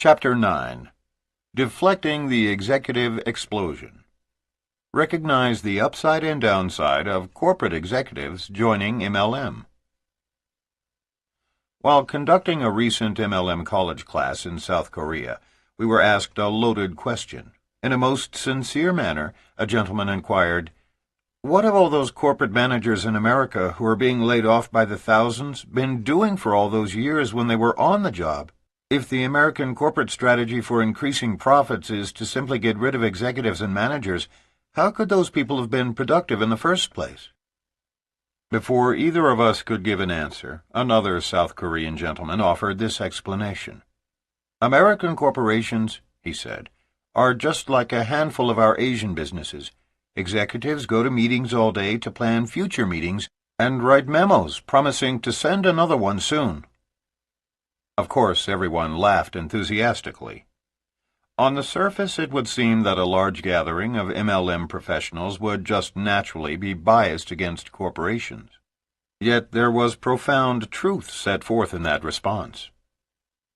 Chapter 9. Deflecting the Executive Explosion. Recognize the upside and downside of corporate executives joining MLM. While conducting a recent MLM college class in South Korea, we were asked a loaded question. In a most sincere manner, a gentleman inquired, "What have all those corporate managers in America who are being laid off by the thousands been doing for all those years when they were on the job? If the American corporate strategy for increasing profits is to simply get rid of executives and managers, how could those people have been productive in the first place?" Before either of us could give an answer, another South Korean gentleman offered this explanation. "American corporations," he said, "are just like a handful of our Asian businesses. Executives go to meetings all day to plan future meetings and write memos promising to send another one soon." Of course, everyone laughed enthusiastically. On the surface, it would seem that a large gathering of MLM professionals would just naturally be biased against corporations. Yet there was profound truth set forth in that response.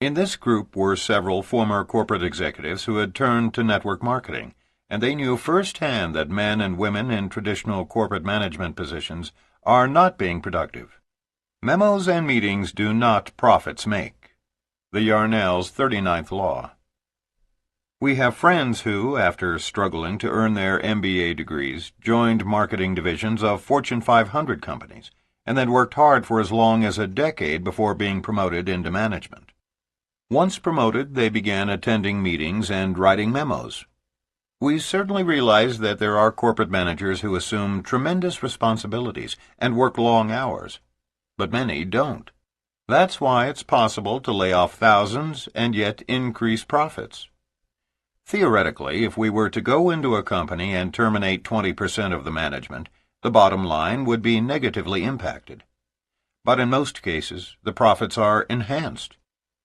In this group were several former corporate executives who had turned to network marketing, and they knew firsthand that men and women in traditional corporate management positions are not being productive. Memos and meetings do not profits make. The Yarnell's 39th law. We have friends who, after struggling to earn their MBA degrees, joined marketing divisions of Fortune 500 companies, and then worked hard for as long as a decade before being promoted into management. Once promoted, they began attending meetings and writing memos. We certainly realize that there are corporate managers who assume tremendous responsibilities and work long hours, but many don't. That's why it's possible to lay off thousands and yet increase profits. Theoretically, if we were to go into a company and terminate 20% of the management, the bottom line would be negatively impacted. But in most cases, the profits are enhanced.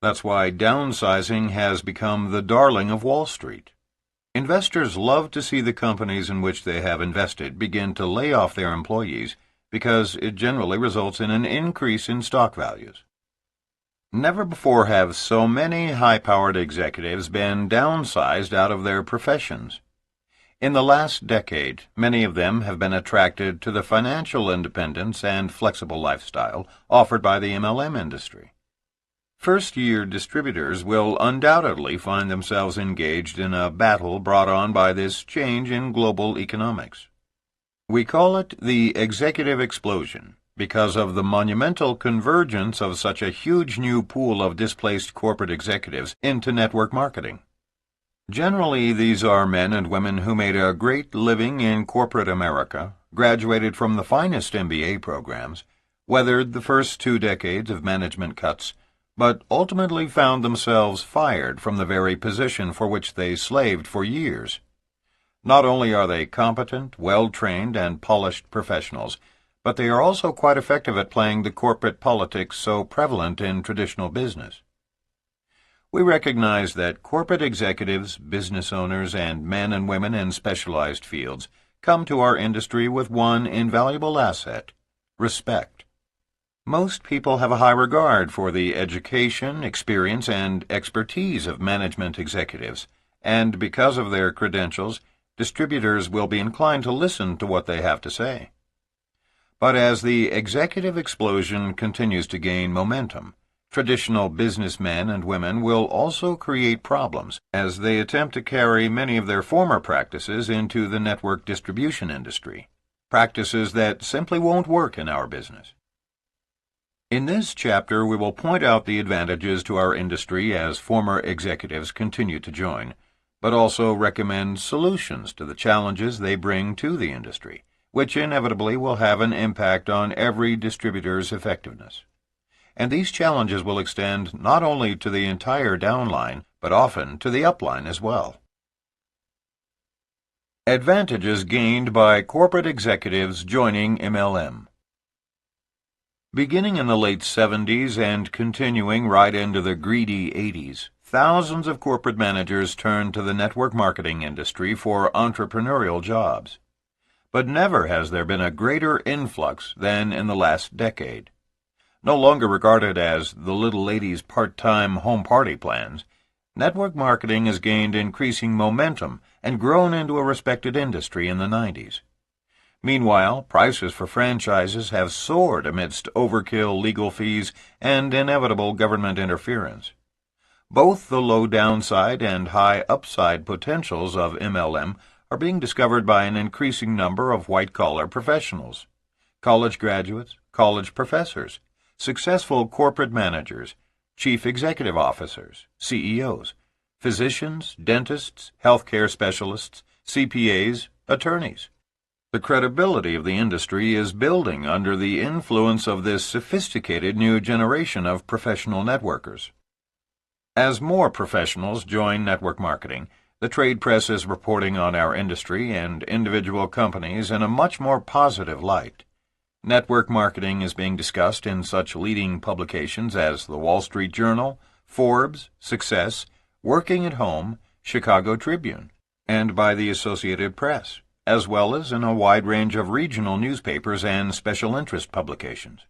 That's why downsizing has become the darling of Wall Street. Investors love to see the companies in which they have invested begin to lay off their employees because it generally results in an increase in stock values. Never before have so many high-powered executives been downsized out of their professions. In the last decade, many of them have been attracted to the financial independence and flexible lifestyle offered by the MLM industry. First-year distributors will undoubtedly find themselves engaged in a battle brought on by this change in global economics. We call it the executive explosion, because of the monumental convergence of such a huge new pool of displaced corporate executives into network marketing. Generally, these are men and women who made a great living in corporate America, graduated from the finest MBA programs, weathered the first 2 decades of management cuts, but ultimately found themselves fired from the very position for which they slaved for years. Not only are they competent, well-trained, and polished professionals, but they are also quite effective at playing the corporate politics so prevalent in traditional business. We recognize that corporate executives, business owners, and men and women in specialized fields come to our industry with one invaluable asset: respect. Most people have a high regard for the education, experience, and expertise of management executives, and because of their credentials, distributors will be inclined to listen to what they have to say. But as the executive explosion continues to gain momentum, traditional businessmen and women will also create problems as they attempt to carry many of their former practices into the network distribution industry, practices that simply won't work in our business. In this chapter, we will point out the advantages to our industry as former executives continue to join, but also recommend solutions to the challenges they bring to the industry, which inevitably will have an impact on every distributor's effectiveness. And these challenges will extend not only to the entire downline, but often to the upline as well. Advantages gained by corporate executives joining MLM. Beginning in the late 70s and continuing right into the greedy 80s, thousands of corporate managers turned to the network marketing industry for entrepreneurial jobs. But never has there been a greater influx than in the last decade. No longer regarded as the little lady's part-time home party plans, Network marketing has gained increasing momentum and grown into a respected industry in the 90s. Meanwhile, prices for franchises have soared amidst overkill legal fees and inevitable government interference. Both the low downside and high upside potentials of MLM are being discovered by an increasing number of white-collar professionals, college graduates, college professors, successful corporate managers, chief executive officers, CEOs, physicians, dentists, healthcare specialists, CPAs, attorneys. The credibility of the industry is building under the influence of this sophisticated new generation of professional networkers. As more professionals join network marketing, the trade press is reporting on our industry and individual companies in a much more positive light. Network marketing is being discussed in such leading publications as the Wall Street Journal, Forbes, Success, Working at Home, Chicago Tribune, and by the Associated Press, as well as in a wide range of regional newspapers and special interest publications.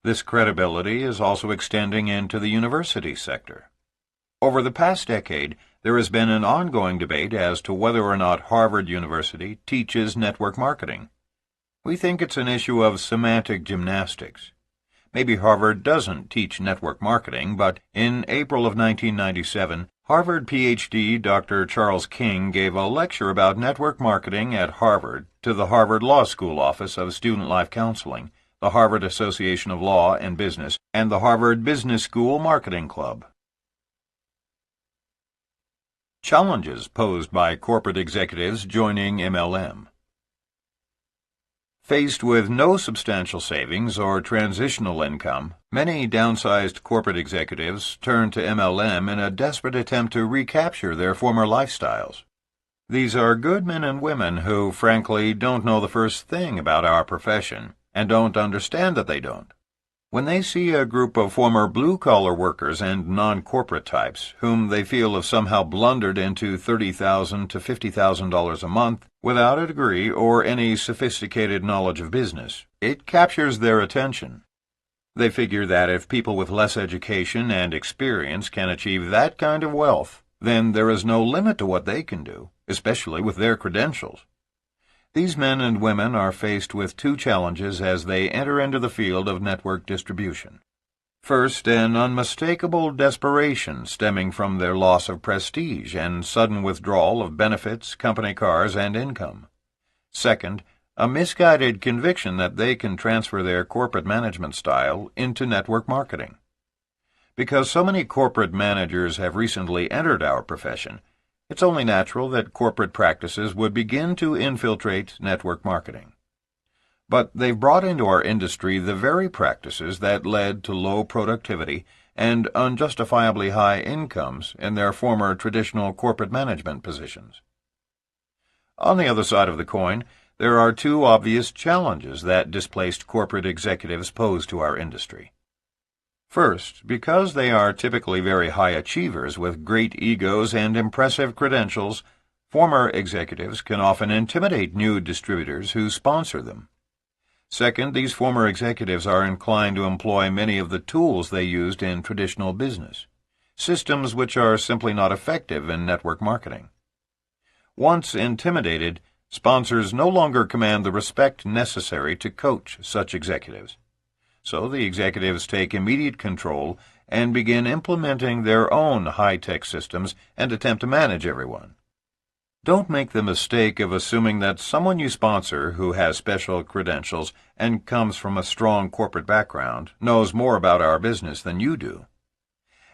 This credibility is also extending into the university sector. Over the past decade, there has been an ongoing debate as to whether or not Harvard University teaches network marketing. We think it's an issue of semantic gymnastics. Maybe Harvard doesn't teach network marketing, but in April of 1997, Harvard Ph.D. Dr. Charles King gave a lecture about network marketing at Harvard to the Harvard Law School Office of Student Life Counseling, the Harvard Association of Law and Business, and the Harvard Business School Marketing Club. Challenges posed by corporate executives joining MLM. Faced with no substantial savings or transitional income, many downsized corporate executives turn to MLM in a desperate attempt to recapture their former lifestyles. These are good men and women who, frankly, don't know the first thing about our profession and don't understand that they don't. When they see a group of former blue-collar workers and non-corporate types whom they feel have somehow blundered into $30,000 to $50,000 a month without a degree or any sophisticated knowledge of business, it captures their attention. They figure that if people with less education and experience can achieve that kind of wealth, then there is no limit to what they can do, especially with their credentials. These men and women are faced with two challenges as they enter into the field of network distribution. First, an unmistakable desperation stemming from their loss of prestige and sudden withdrawal of benefits, company cars, and income. Second, a misguided conviction that they can transfer their corporate management style into network marketing. Because so many corporate managers have recently entered our profession, it's only natural that corporate practices would begin to infiltrate network marketing. But they've brought into our industry the very practices that led to low productivity and unjustifiably high incomes in their former traditional corporate management positions. On the other side of the coin, there are two obvious challenges that displaced corporate executives pose to our industry. First, because they are typically very high achievers with great egos and impressive credentials, former executives can often intimidate new distributors who sponsor them. Second, these former executives are inclined to employ many of the tools they used in traditional business, systems which are simply not effective in network marketing. Once intimidated, sponsors no longer command the respect necessary to coach such executives. So the executives take immediate control and begin implementing their own high-tech systems and attempt to manage everyone. Don't make the mistake of assuming that someone you sponsor who has special credentials and comes from a strong corporate background knows more about our business than you do.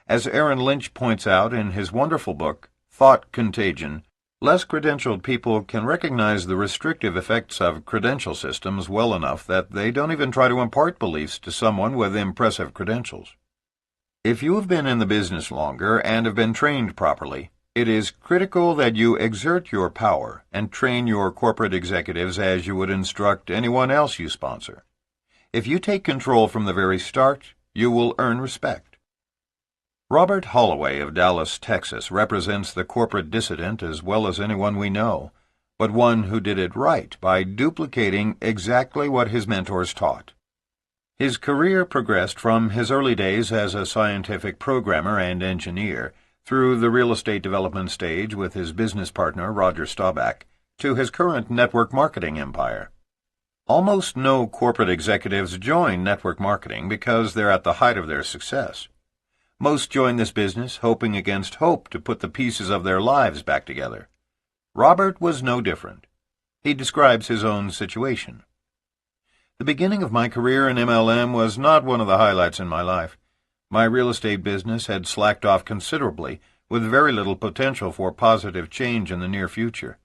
As Aaron Lynch points out in his wonderful book, Thought Contagion, less credentialed people can recognize the restrictive effects of credential systems well enough that they don't even try to impart beliefs to someone with impressive credentials. If you have been in the business longer and have been trained properly, it is critical that you exert your power and train your corporate executives as you would instruct anyone else you sponsor. If you take control from the very start, you will earn respect. Robert Holloway of Dallas, Texas, represents the corporate dissident as well as anyone we know, but one who did it right by duplicating exactly what his mentors taught. His career progressed from his early days as a scientific programmer and engineer through the real estate development stage with his business partner, Roger Staubach, to his current network marketing empire. Almost no corporate executives join network marketing because they're at the height of their success. Most join this business hoping against hope to put the pieces of their lives back together. Robert was no different. He describes his own situation. The beginning of my career in MLM was not one of the highlights in my life. My real estate business had slacked off considerably, with very little potential for positive change in the near future.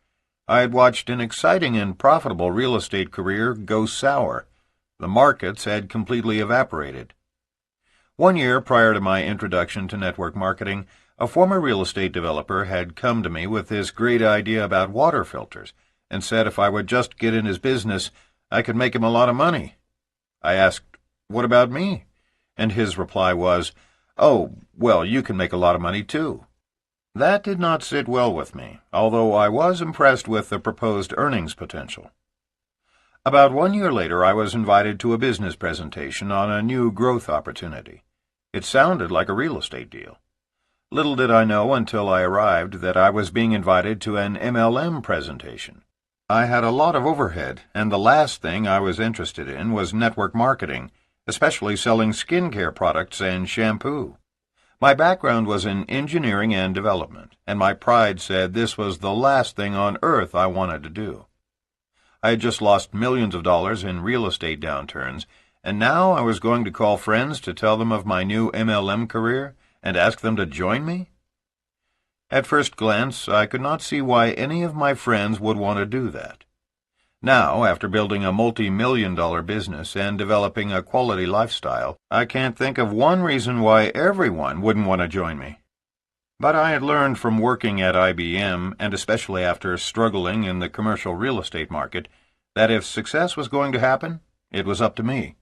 I had watched an exciting and profitable real estate career go sour. The markets had completely evaporated. 1 year prior to my introduction to network marketing, a former real estate developer had come to me with this great idea about water filters and said if I would just get in his business, I could make him a lot of money. I asked, "What about me?" And his reply was, "Oh, well, you can make a lot of money too." That did not sit well with me, although I was impressed with the proposed earnings potential. About 1 year later, I was invited to a business presentation on a new growth opportunity. It sounded like a real estate deal. Little did I know until I arrived that I was being invited to an MLM presentation. I had a lot of overhead, and the last thing I was interested in was network marketing, especially selling skincare products and shampoo. My background was in engineering and development, and my pride said this was the last thing on earth I wanted to do. I had just lost millions of dollars in real estate downturns, and now I was going to call friends to tell them of my new MLM career and ask them to join me? At first glance, I could not see why any of my friends would want to do that. Now, after building a multi-million-dollar business and developing a quality lifestyle, I can't think of one reason why everyone wouldn't want to join me. But I had learned from working at IBM, and especially after struggling in the commercial real estate market, that if success was going to happen, it was up to me.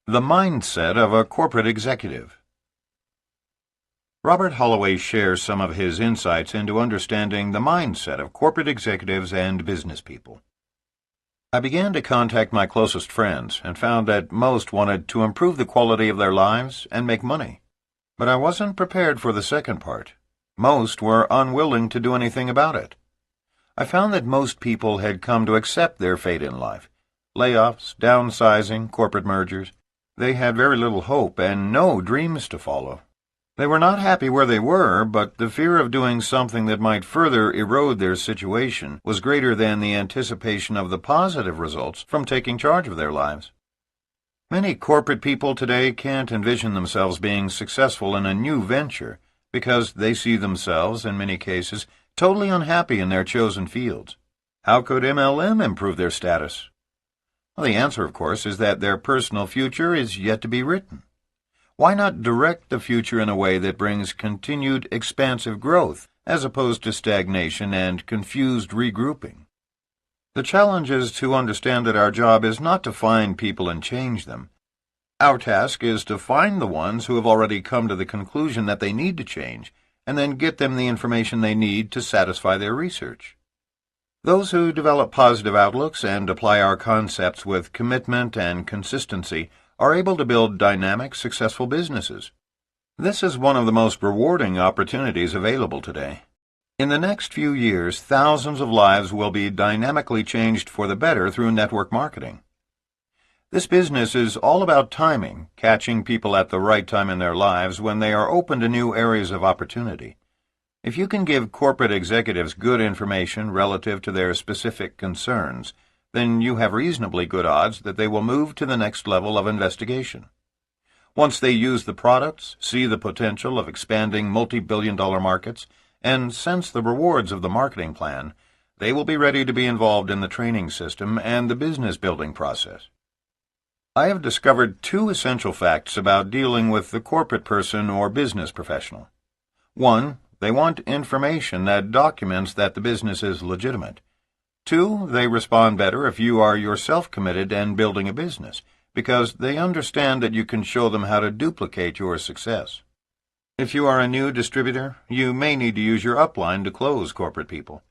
The mindset of a corporate executive. Robert Holloway shares some of his insights into understanding the mindset of corporate executives and business people. I began to contact my closest friends and found that most wanted to improve the quality of their lives and make money. But I wasn't prepared for the second part. Most were unwilling to do anything about it. I found that most people had come to accept their fate in life. Layoffs, downsizing, corporate mergers. They had very little hope and no dreams to follow. They were not happy where they were, but the fear of doing something that might further erode their situation was greater than the anticipation of the positive results from taking charge of their lives. Many corporate people today can't envision themselves being successful in a new venture because they see themselves, in many cases, totally unhappy in their chosen fields. How could MLM improve their status? Well, the answer, of course, is that their personal future is yet to be written. Why not direct the future in a way that brings continued expansive growth, as opposed to stagnation and confused regrouping? The challenge is to understand that our job is not to find people and change them. Our task is to find the ones who have already come to the conclusion that they need to change, and then get them the information they need to satisfy their research. Those who develop positive outlooks and apply our concepts with commitment and consistency are able to build dynamic, successful businesses. This is one of the most rewarding opportunities available today. In the next few years, thousands of lives will be dynamically changed for the better through network marketing. This business is all about timing, catching people at the right time in their lives when they are open to new areas of opportunity. If you can give corporate executives good information relative to their specific concerns, then you have reasonably good odds that they will move to the next level of investigation. Once they use the products, see the potential of expanding multi-billion-dollar markets, and sense the rewards of the marketing plan, they will be ready to be involved in the training system and the business-building process. I have discovered two essential facts about dealing with the corporate person or business professional. One, they want information that documents that the business is legitimate. Two, they respond better if you are yourself committed and building a business, because they understand that you can show them how to duplicate your success. If you are a new distributor, you may need to use your upline to close corporate people.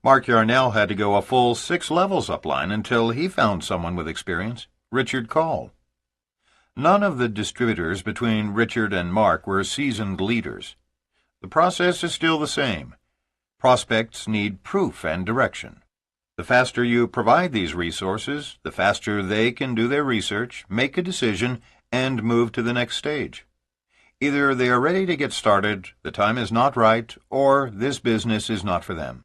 Mark Yarnell had to go a full 6 levels upline until he found someone with experience, Richard Call. None of the distributors between Richard and Mark were seasoned leaders. The process is still the same. Prospects need proof and direction. The faster you provide these resources, the faster they can do their research, make a decision, and move to the next stage. Either they are ready to get started, the time is not right, or this business is not for them.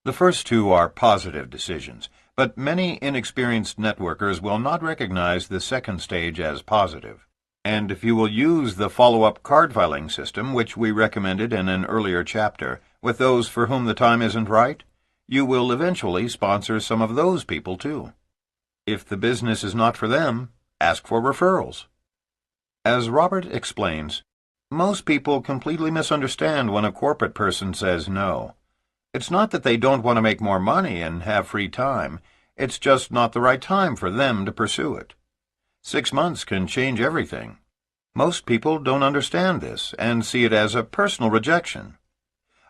The first two are positive decisions, but many inexperienced networkers will not recognize the second stage as positive. And if you will use the follow-up card filing system, which we recommended in an earlier chapter, with those for whom the time isn't right, you will eventually sponsor some of those people too. If the business is not for them, ask for referrals. As Robert explains, most people completely misunderstand when a corporate person says no. It's not that they don't want to make more money and have free time. It's just not the right time for them to pursue it. 6 months can change everything. Most people don't understand this and see it as a personal rejection.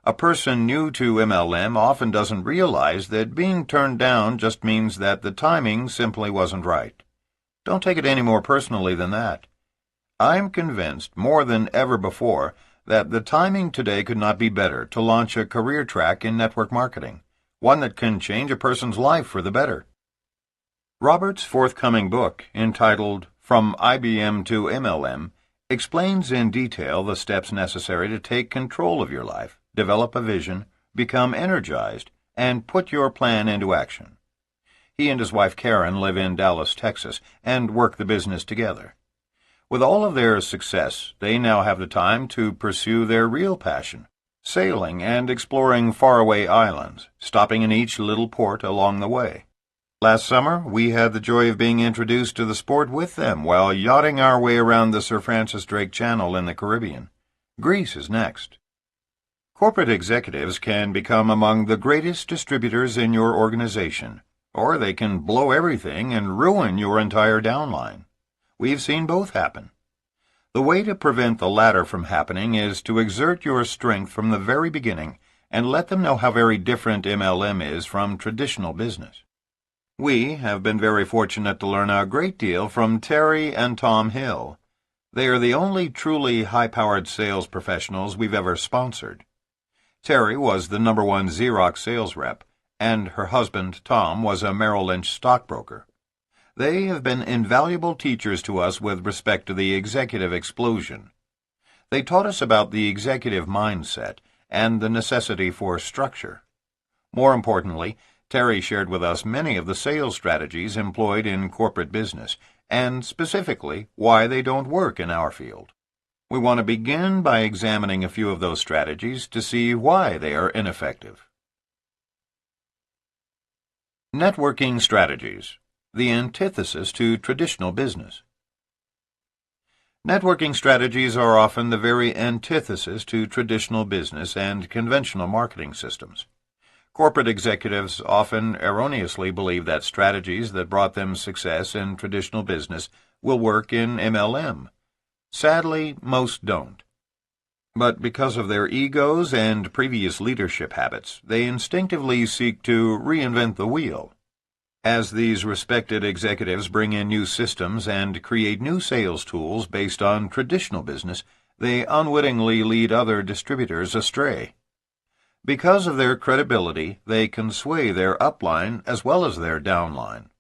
A person new to MLM often doesn't realize that being turned down just means that the timing simply wasn't right. Don't take it any more personally than that. I'm convinced more than ever before that the timing today could not be better to launch a career track in network marketing, one that can change a person's life for the better. Robert's forthcoming book, entitled From IBM to MLM, explains in detail the steps necessary to take control of your life, develop a vision, become energized, and put your plan into action. He and his wife Karen live in Dallas, Texas, and work the business together. With all of their success, they now have the time to pursue their real passion, sailing and exploring faraway islands, stopping in each little port along the way. Last summer, we had the joy of being introduced to the sport with them while yachting our way around the Sir Francis Drake Channel in the Caribbean. Greece is next. Corporate executives can become among the greatest distributors in your organization, or they can blow everything and ruin your entire downline. We've seen both happen. The way to prevent the latter from happening is to exert your strength from the very beginning and let them know how very different MLM is from traditional business. We have been very fortunate to learn a great deal from Terry and Tom Hill. They are the only truly high-powered sales professionals we've ever sponsored. Terry was the #1 Xerox sales rep, and her husband, Tom, was a Merrill Lynch stockbroker. They have been invaluable teachers to us with respect to the executive explosion. They taught us about the executive mindset and the necessity for structure. More importantly, Terry shared with us many of the sales strategies employed in corporate business, and specifically why they don't work in our field. We want to begin by examining a few of those strategies to see why they are ineffective. Networking strategies. The antithesis to traditional business. Networking strategies are often the very antithesis to traditional business and conventional marketing systems. Corporate executives often erroneously believe that strategies that brought them success in traditional business will work in MLM. Sadly, most don't. But because of their egos and previous leadership habits, they instinctively seek to reinvent the wheel. As these respected executives bring in new systems and create new sales tools based on traditional business, they unwittingly lead other distributors astray. Because of their credibility, they can sway their upline as well as their downline.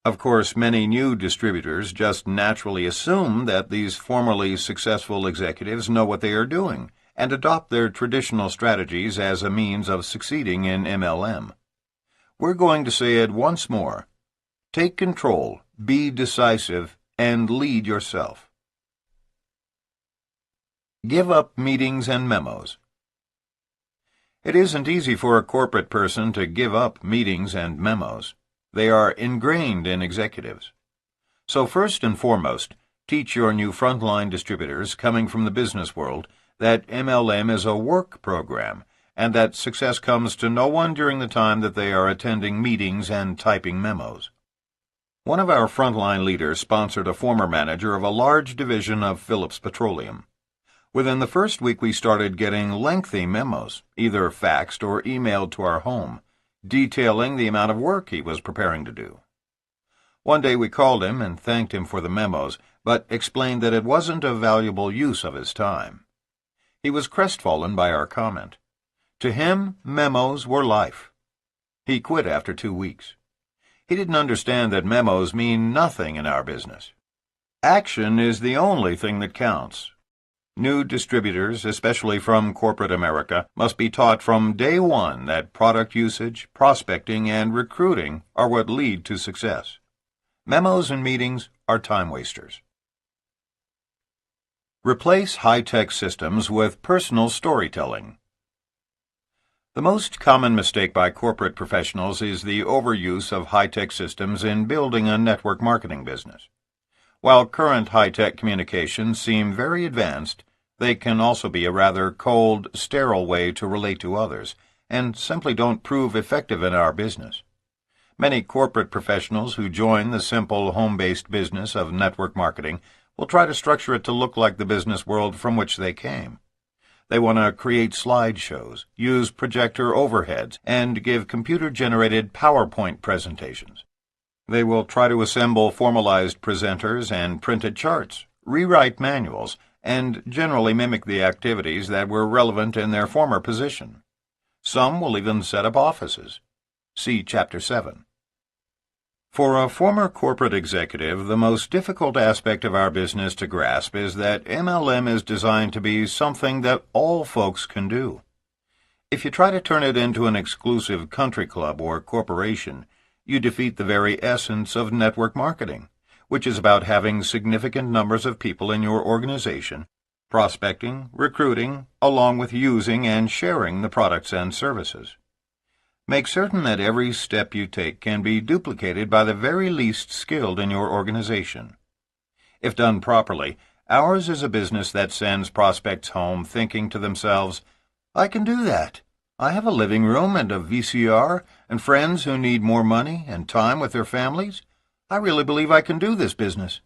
Of course, many new distributors just naturally assume that these formerly successful executives know what they are doing and adopt their traditional strategies as a means of succeeding in MLM. We're going to say it once more. Take control, be decisive, and lead yourself. Give up meetings and memos. It isn't easy for a corporate person to give up meetings and memos. They are ingrained in executives. So first and foremost, teach your new frontline distributors coming from the business world that MLM is a work program, and that success comes to no one during the time that they are attending meetings and typing memos. One of our frontline leaders sponsored a former manager of a large division of Phillips Petroleum. Within the first week we started getting lengthy memos, either faxed or emailed to our home, detailing the amount of work he was preparing to do. One day we called him and thanked him for the memos, but explained that it wasn't a valuable use of his time. He was crestfallen by our comment. To him, memos were life. He quit after 2 weeks. He didn't understand that memos mean nothing in our business. Action is the only thing that counts. New distributors, especially from corporate America, must be taught from day one that product usage, prospecting, and recruiting are what lead to success. Memos and meetings are time wasters. Replace high-tech systems with personal storytelling. The most common mistake by corporate professionals is the overuse of high-tech systems in building a network marketing business. While current high-tech communications seem very advanced, they can also be a rather cold, sterile way to relate to others, and simply don't prove effective in our business. Many corporate professionals who join the simple home-based business of network marketing will try to structure it to look like the business world from which they came. They want to create slideshows, use projector overheads, and give computer-generated PowerPoint presentations. They will try to assemble formalized presenters and printed charts, rewrite manuals, and generally mimic the activities that were relevant in their former position. Some will even set up offices. See Chapter 7. For a former corporate executive, the most difficult aspect of our business to grasp is that MLM is designed to be something that all folks can do. If you try to turn it into an exclusive country club or corporation, you defeat the very essence of network marketing, which is about having significant numbers of people in your organization, prospecting, recruiting, along with using and sharing the products and services. Make certain that every step you take can be duplicated by the very least skilled in your organization. If done properly, ours is a business that sends prospects home thinking to themselves, "I can do that. I have a living room and a VCR and friends who need more money and time with their families. I really believe I can do this business."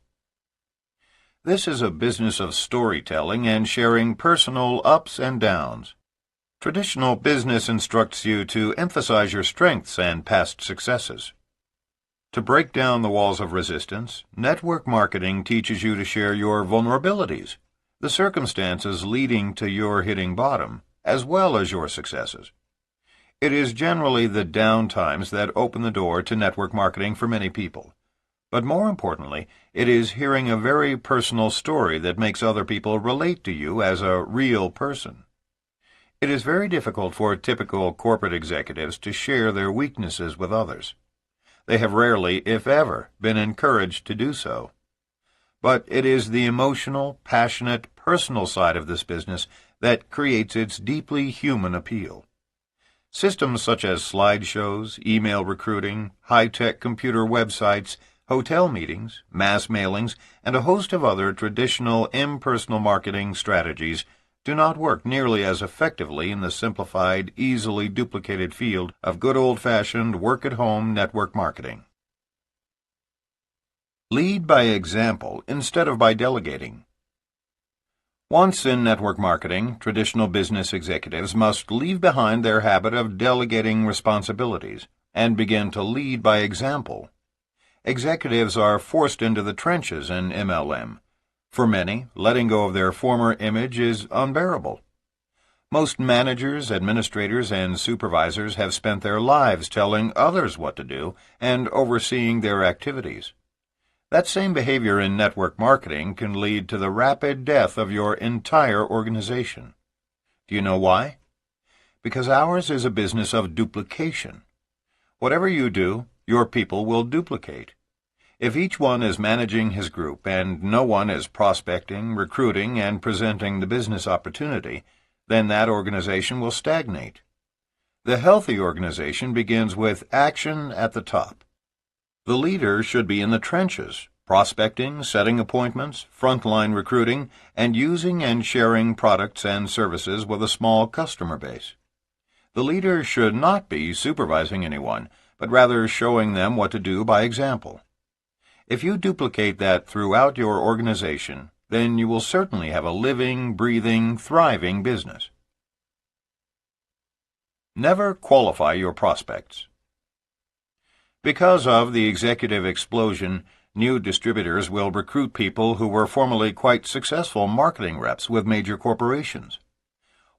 This is a business of storytelling and sharing personal ups and downs. Traditional business instructs you to emphasize your strengths and past successes. To break down the walls of resistance, network marketing teaches you to share your vulnerabilities, the circumstances leading to your hitting bottom, as well as your successes. It is generally the down times that open the door to network marketing for many people. But more importantly, it is hearing a very personal story that makes other people relate to you as a real person. It is very difficult for typical corporate executives to share their weaknesses with others. They have rarely, if ever, been encouraged to do so. But it is the emotional, passionate, personal side of this business that creates its deeply human appeal. Systems such as slideshows, email recruiting, high-tech computer websites, hotel meetings, mass mailings, and a host of other traditional impersonal marketing strategies do not work nearly as effectively in the simplified, easily duplicated field of good old-fashioned work-at-home network marketing. Lead by example instead of by delegating. Once in network marketing, traditional business executives must leave behind their habit of delegating responsibilities and begin to lead by example. Executives are forced into the trenches in MLM. For many, letting go of their former image is unbearable. Most managers, administrators, and supervisors have spent their lives telling others what to do and overseeing their activities. That same behavior in network marketing can lead to the rapid death of your entire organization. Do you know why? Because ours is a business of duplication. Whatever you do, your people will duplicate. If each one is managing his group and no one is prospecting, recruiting, and presenting the business opportunity, then that organization will stagnate. The healthy organization begins with action at the top. The leader should be in the trenches, prospecting, setting appointments, frontline recruiting, and using and sharing products and services with a small customer base. The leader should not be supervising anyone, but rather showing them what to do by example. If you duplicate that throughout your organization, then you will certainly have a living, breathing, thriving business. Never qualify your prospects. Because of the executive explosion, new distributors will recruit people who were formerly quite successful marketing reps with major corporations.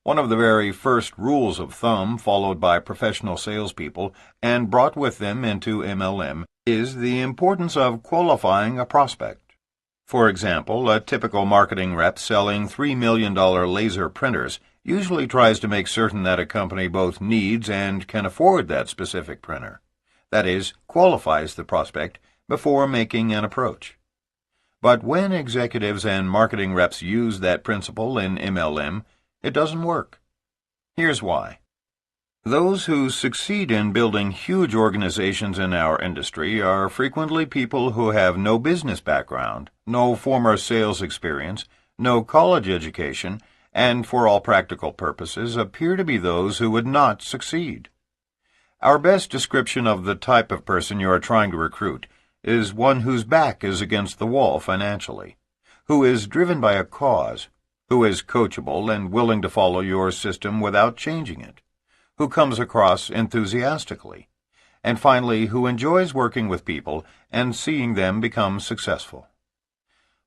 One of the very first rules of thumb followed by professional salespeople and brought with them into MLM is the importance of qualifying a prospect. For example, a typical marketing rep selling $3 million laser printers usually tries to make certain that a company both needs and can afford that specific printer. That is, qualifies the prospect before making an approach. But when executives and marketing reps use that principle in MLM, it doesn't work. Here's why. Those who succeed in building huge organizations in our industry are frequently people who have no business background, no former sales experience, no college education, and for all practical purposes appear to be those who would not succeed. Our best description of the type of person you are trying to recruit is one whose back is against the wall financially, who is driven by a cause, who is coachable and willing to follow your system without changing it, who comes across enthusiastically, and finally who enjoys working with people and seeing them become successful.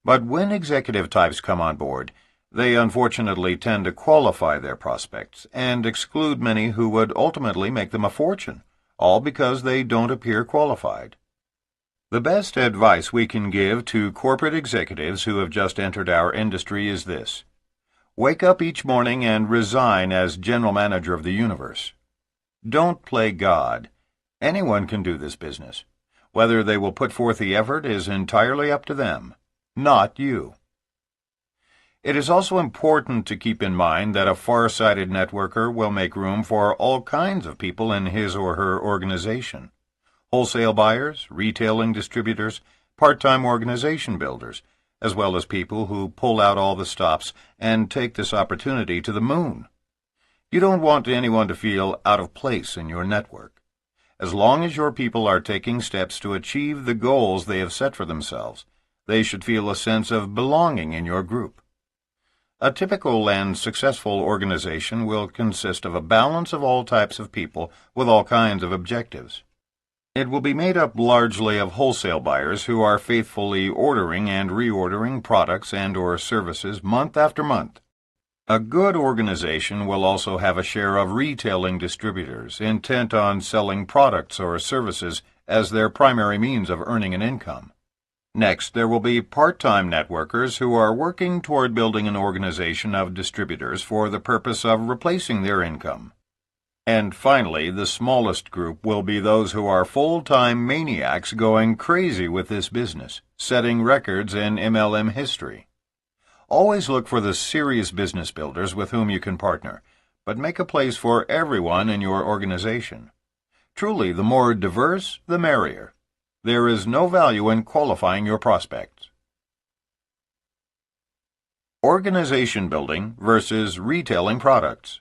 But when executive types come on board, they unfortunately tend to qualify their prospects and exclude many who would ultimately make them a fortune, all because they don't appear qualified. The best advice we can give to corporate executives who have just entered our industry is this: wake up each morning and resign as general manager of the universe. Don't play God. Anyone can do this business. Whether they will put forth the effort is entirely up to them, not you. It is also important to keep in mind that a far-sighted networker will make room for all kinds of people in his or her organization. Wholesale buyers, retailing distributors, part-time organization builders, as well as people who pull out all the stops and take this opportunity to the moon. You don't want anyone to feel out of place in your network. As long as your people are taking steps to achieve the goals they have set for themselves, they should feel a sense of belonging in your group. A typical and successful organization will consist of a balance of all types of people with all kinds of objectives. It will be made up largely of wholesale buyers who are faithfully ordering and reordering products and/or services month after month. A good organization will also have a share of retailing distributors intent on selling products or services as their primary means of earning an income. Next, there will be part-time networkers who are working toward building an organization of distributors for the purpose of replacing their income. And finally, the smallest group will be those who are full-time maniacs going crazy with this business, setting records in MLM history. Always look for the serious business builders with whom you can partner, but make a place for everyone in your organization. Truly, the more diverse, the merrier. There is no value in qualifying your prospects. Organization building versus retailing products.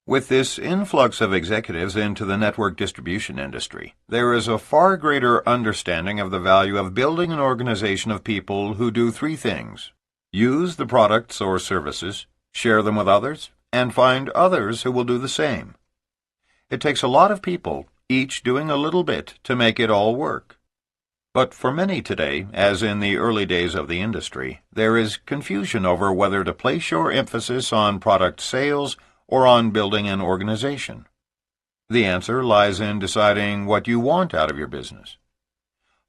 With this influx of executives into the network distribution industry, there is a far greater understanding of the value of building an organization of people who do three things: use the products or services, share them with others, and find others who will do the same. It takes a lot of people, each doing a little bit, to make it all work. But for many today, as in the early days of the industry, there is confusion over whether to place your emphasis on product sales or on building an organization. The answer lies in deciding what you want out of your business.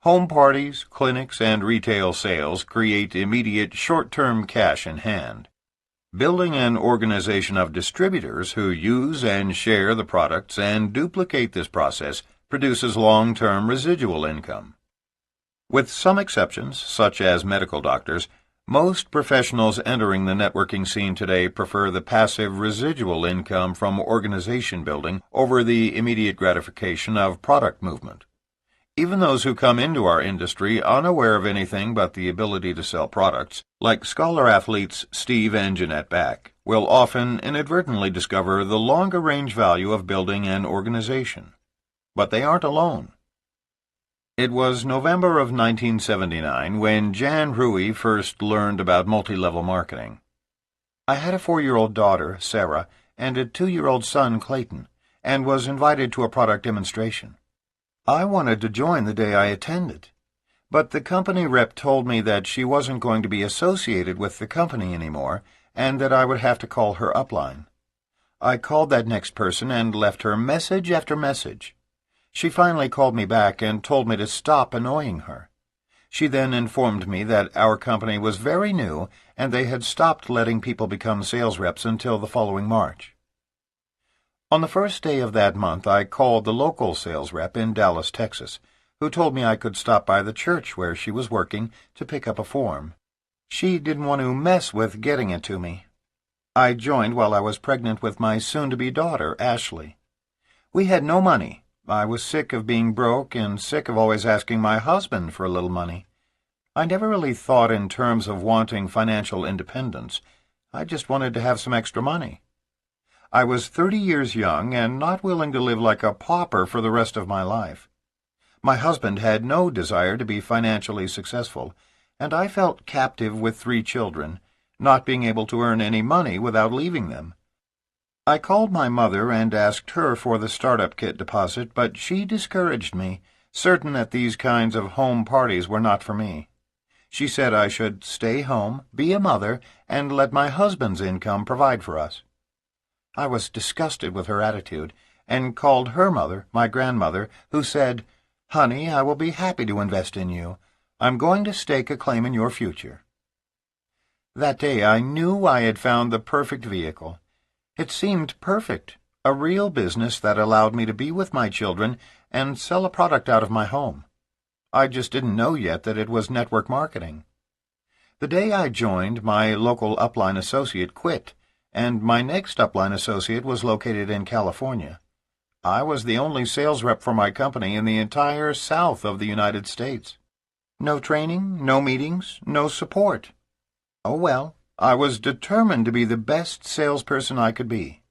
Home parties, clinics, and retail sales create immediate short-term cash in hand. Building an organization of distributors who use and share the products and duplicate this process produces long-term residual income. With some exceptions, such as medical doctors, most professionals entering the networking scene today prefer the passive residual income from organization building over the immediate gratification of product movement. Even those who come into our industry unaware of anything but the ability to sell products, like scholar athletes Steve and Jeanette Back, will often inadvertently discover the longer-range value of building an organization. But they aren't alone. It was November of 1979 when Jan Rui first learned about multi-level marketing. I had a 4-year-old daughter, Sarah, and a 2-year-old son, Clayton, and was invited to a product demonstration. I wanted to join the day I attended, but the company rep told me that she wasn't going to be associated with the company anymore and that I would have to call her upline. I called that next person and left her message after message. She finally called me back and told me to stop annoying her. She then informed me that our company was very new and they had stopped letting people become sales reps until the following March. On the first day of that month, I called the local sales rep in Dallas, Texas, who told me I could stop by the church where she was working to pick up a form. She didn't want to mess with getting it to me. I joined while I was pregnant with my soon-to-be daughter, Ashley. We had no money. I was sick of being broke and sick of always asking my husband for a little money. I never really thought in terms of wanting financial independence. I just wanted to have some extra money. I was 30 years young and not willing to live like a pauper for the rest of my life. My husband had no desire to be financially successful, and I felt captive with 3 children, not being able to earn any money without leaving them. I called my mother and asked her for the startup kit deposit, but she discouraged me, certain that these kinds of home parties were not for me. She said I should stay home, be a mother, and let my husband's income provide for us. I was disgusted with her attitude, and called her mother, my grandmother, who said, "Honey, I will be happy to invest in you. I'm going to stake a claim in your future." That day I knew I had found the perfect vehicle. It seemed perfect, a real business that allowed me to be with my children and sell a product out of my home. I just didn't know yet that it was network marketing. The day I joined, my local upline associate quit, and my next upline associate was located in California. I was the only sales rep for my company in the entire South of the United States. No training, no meetings, no support. Oh well, I was determined to be the best salesperson I could be.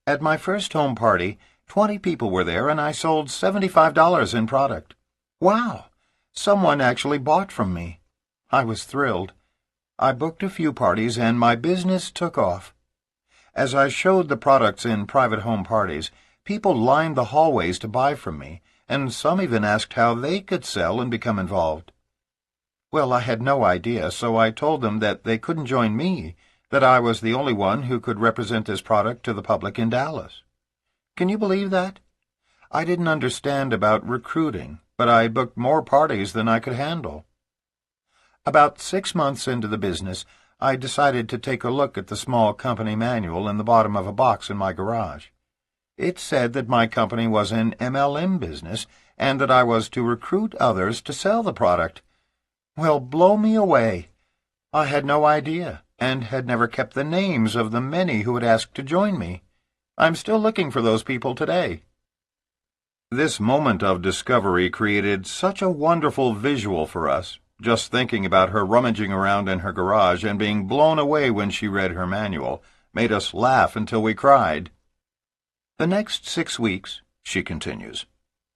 At my first home party, 20 people were there and I sold $75 in product. Wow! Someone actually bought from me. I was thrilled. I booked a few parties and my business took off. As I showed the products in private home parties, people lined the hallways to buy from me, and some even asked how they could sell and become involved. Well, I had no idea, so I told them that they couldn't join me, that I was the only one who could represent this product to the public in Dallas. Can you believe that? I didn't understand about recruiting, but I booked more parties than I could handle. About 6 months into the business, I decided to take a look at the small company manual in the bottom of a box in my garage. It said that my company was an MLM business and that I was to recruit others to sell the product. Well, blow me away. I had no idea and had never kept the names of the many who had asked to join me. I'm still looking for those people today. This moment of discovery created such a wonderful visual for us. Just thinking about her rummaging around in her garage and being blown away when she read her manual made us laugh until we cried. The next 6 weeks, she continues,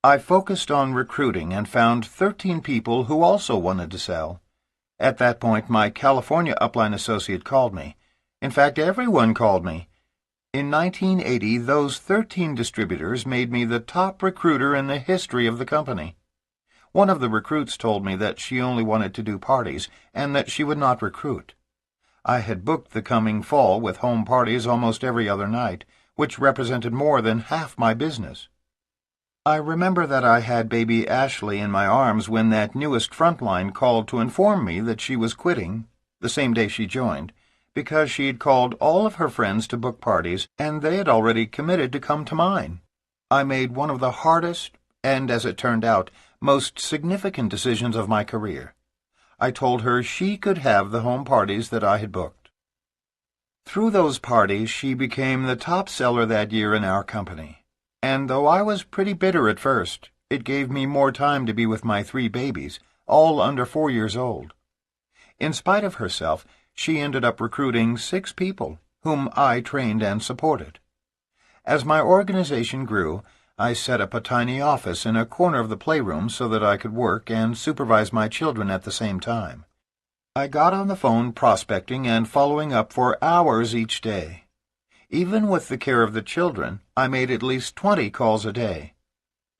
I focused on recruiting and found 13 people who also wanted to sell. At that point, my California upline associate called me. In fact, everyone called me. In 1980, those 13 distributors made me the top recruiter in the history of the company. One of the recruits told me that she only wanted to do parties and that she would not recruit. I had booked the coming fall with home parties almost every other night, which represented more than half my business. I remember that I had baby Ashley in my arms when that newest frontline called to inform me that she was quitting, the same day she joined, because she had called all of her friends to book parties and they had already committed to come to mine. I made one of the hardest and, as it turned out, most significant decisions of my career. I told her she could have the home parties that I had booked. Through those parties, she became the top seller that year in our company. And though I was pretty bitter at first, it gave me more time to be with my 3 babies, all under 4 years old. In spite of herself, she ended up recruiting 6 people, whom I trained and supported. As my organization grew, I set up a tiny office in a corner of the playroom so that I could work and supervise my children at the same time. I got on the phone prospecting and following up for hours each day. Even with the care of the children, I made at least 20 calls a day.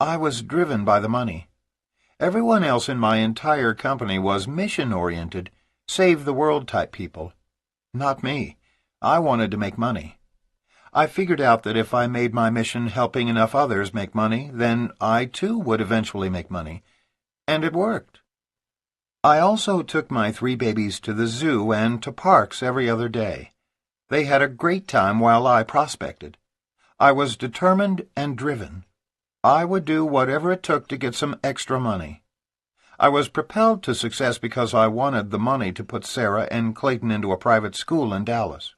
I was driven by the money. Everyone else in my entire company was mission-oriented, save-the-world type people. Not me. I wanted to make money. I figured out that if I made my mission helping enough others make money, then I too would eventually make money. And it worked. I also took my 3 babies to the zoo and to parks every other day. They had a great time while I prospected. I was determined and driven. I would do whatever it took to get some extra money. I was propelled to success because I wanted the money to put Sarah and Clayton into a private school in Dallas.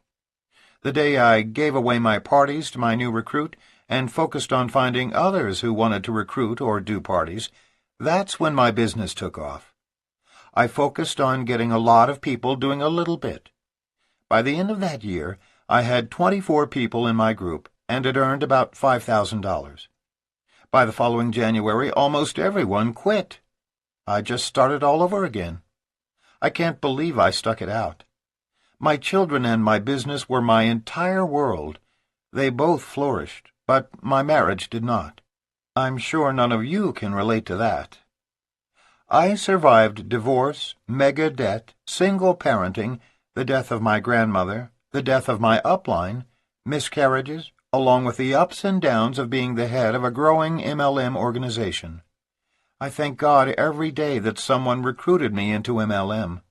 The day I gave away my parties to my new recruit and focused on finding others who wanted to recruit or do parties, that's when my business took off. I focused on getting a lot of people doing a little bit. By the end of that year, I had 24 people in my group and had earned about $5,000. By the following January, almost everyone quit. I just started all over again. I can't believe I stuck it out. My children and my business were my entire world. They both flourished, but my marriage did not. I'm sure none of you can relate to that. I survived divorce, mega debt, single parenting, the death of my grandmother, the death of my upline, miscarriages, along with the ups and downs of being the head of a growing MLM organization. I thank God every day that someone recruited me into MLM.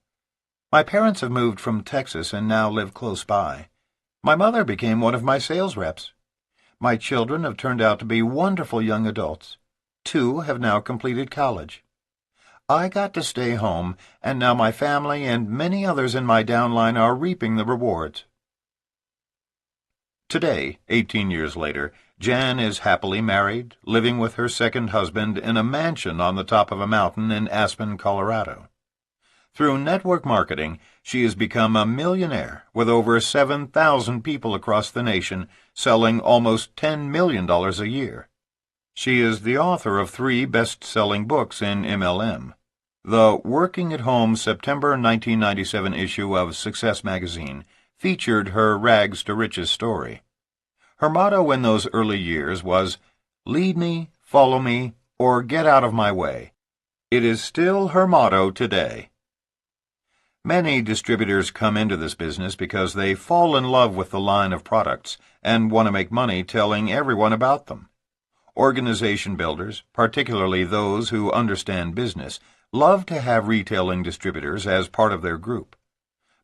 My parents have moved from Texas and now live close by. My mother became one of my sales reps. My children have turned out to be wonderful young adults. 2 have now completed college. I got to stay home, and now my family and many others in my downline are reaping the rewards. Today, 18 years later, Jan is happily married, living with her second husband in a mansion on the top of a mountain in Aspen, Colorado. Through network marketing, she has become a millionaire with over 7,000 people across the nation selling almost $10 million a year. She is the author of 3 best-selling books in MLM. The Working at Home September 1997 issue of Success magazine featured her rags to riches story. Her motto in those early years was, "Lead me, follow me, or get out of my way." It is still her motto today. Many distributors come into this business because they fall in love with the line of products and want to make money telling everyone about them. Organization builders, particularly those who understand business, love to have retailing distributors as part of their group.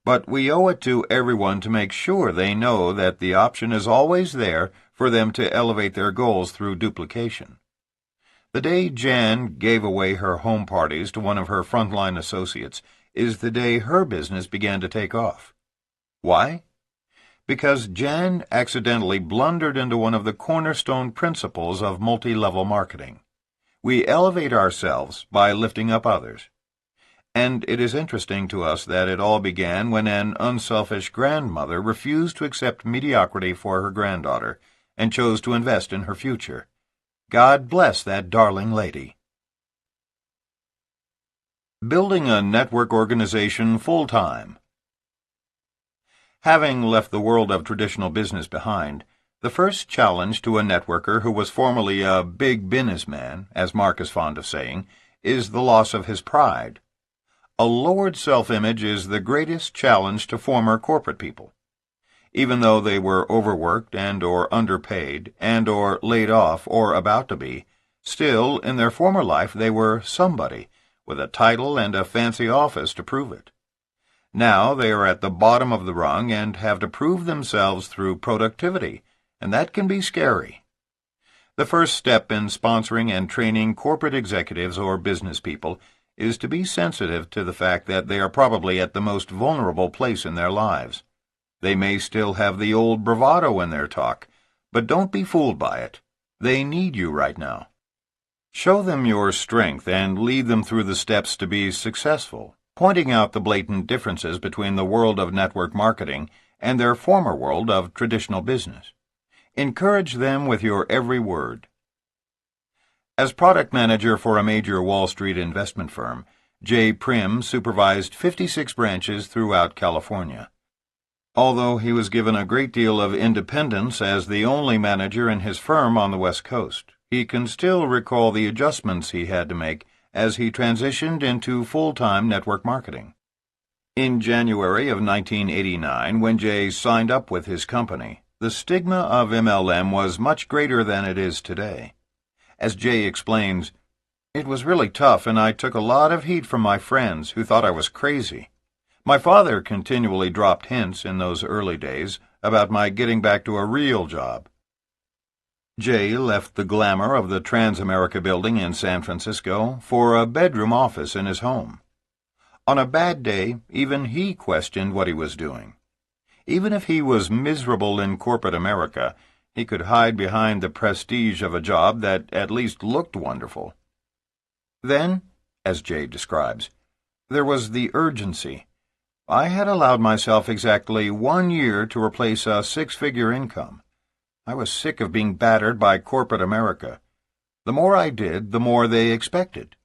But we owe it to everyone to make sure they know that the option is always there for them to elevate their goals through duplication. The day Jan gave away her home parties to one of her frontline associates is the day her business began to take off. Why? Because Jan accidentally blundered into one of the cornerstone principles of multi-level marketing. We elevate ourselves by lifting up others. And it is interesting to us that it all began when an unselfish grandmother refused to accept mediocrity for her granddaughter and chose to invest in her future. God bless that darling lady. Building a network organization full-time. Having left the world of traditional business behind, the first challenge to a networker who was formerly a big businessman, as Mark is fond of saying, is the loss of his pride. A lowered self-image is the greatest challenge to former corporate people. Even though they were overworked and or underpaid and or laid off or about to be, still, in their former life they were somebody, with a title and a fancy office to prove it. Now they are at the bottom of the rung and have to prove themselves through productivity, and that can be scary. The first step in sponsoring and training corporate executives or business people is to be sensitive to the fact that they are probably at the most vulnerable place in their lives. They may still have the old bravado in their talk, but don't be fooled by it. They need you right now. Show them your strength and lead them through the steps to be successful, pointing out the blatant differences between the world of network marketing and their former world of traditional business. Encourage them with your every word. As product manager for a major Wall Street investment firm, J. Prim supervised 56 branches throughout California. Although he was given a great deal of independence as the only manager in his firm on the West Coast, he can still recall the adjustments he had to make as he transitioned into full-time network marketing. In January of 1989, when Jay signed up with his company, the stigma of MLM was much greater than it is today. As Jay explains, "It was really tough, and I took a lot of heat from my friends who thought I was crazy. My father continually dropped hints in those early days about my getting back to a real job." Jay left the glamour of the Transamerica building in San Francisco for a bedroom office in his home. On a bad day, even he questioned what he was doing. Even if he was miserable in corporate America, he could hide behind the prestige of a job that at least looked wonderful. Then, as Jay describes, there was the urgency. I had allowed myself exactly 1 year to replace a 6-figure income. I was sick of being battered by corporate America. The more I did, the more they expected.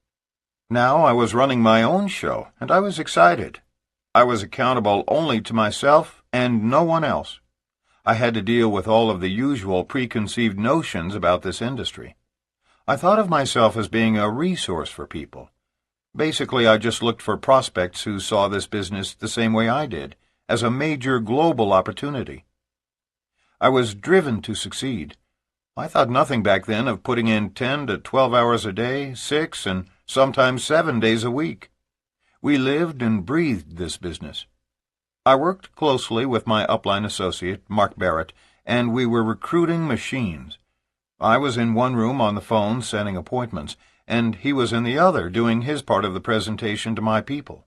Now I was running my own show, and I was excited. I was accountable only to myself and no one else. I had to deal with all of the usual preconceived notions about this industry. I thought of myself as being a resource for people. Basically, I just looked for prospects who saw this business the same way I did, as a major global opportunity. I was driven to succeed. I thought nothing back then of putting in 10 to 12 hours a day, 6 and sometimes 7 days a week. We lived and breathed this business. I worked closely with my upline associate, Mark Barrett, and we were recruiting machines. I was in one room on the phone setting appointments, and he was in the other doing his part of the presentation to my people.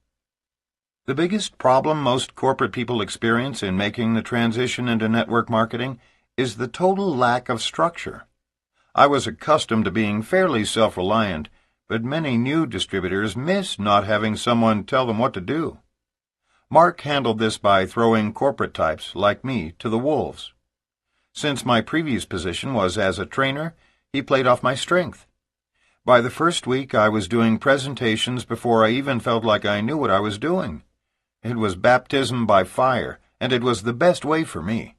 The biggest problem most corporate people experience in making the transition into network marketing is the total lack of structure. I was accustomed to being fairly self-reliant, but many new distributors miss not having someone tell them what to do. Mark handled this by throwing corporate types, like me, to the wolves. Since my previous position was as a trainer, he played off my strength. By the first week, I was doing presentations before I even felt like I knew what I was doing. It was baptism by fire, and it was the best way for me.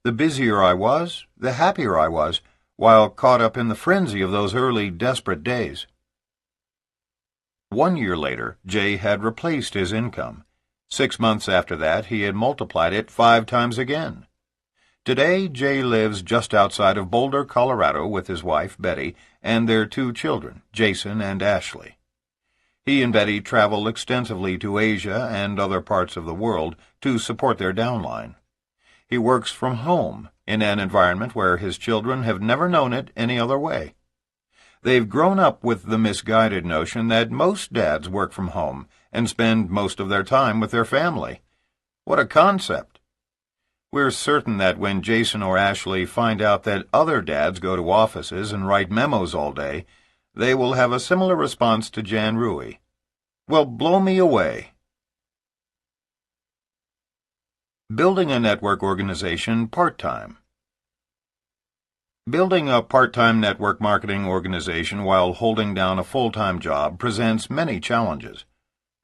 The busier I was, the happier I was, while caught up in the frenzy of those early desperate days. 1 year later, Jay had replaced his income. 6 months after that, he had multiplied it 5 times again. Today, Jay lives just outside of Boulder, Colorado, with his wife, Betty, and their 2 children, Jason and Ashley. He and Betty travel extensively to Asia and other parts of the world to support their downline. He works from home, in an environment where his children have never known it any other way. They've grown up with the misguided notion that most dads work from home and spend most of their time with their family. What a concept! We're certain that when Jason or Ashley find out that other dads go to offices and write memos all day, they will have a similar response to Jan Rui. Well, blow me away. Building a network organization part-time. Building a part-time network marketing organization while holding down a full-time job presents many challenges.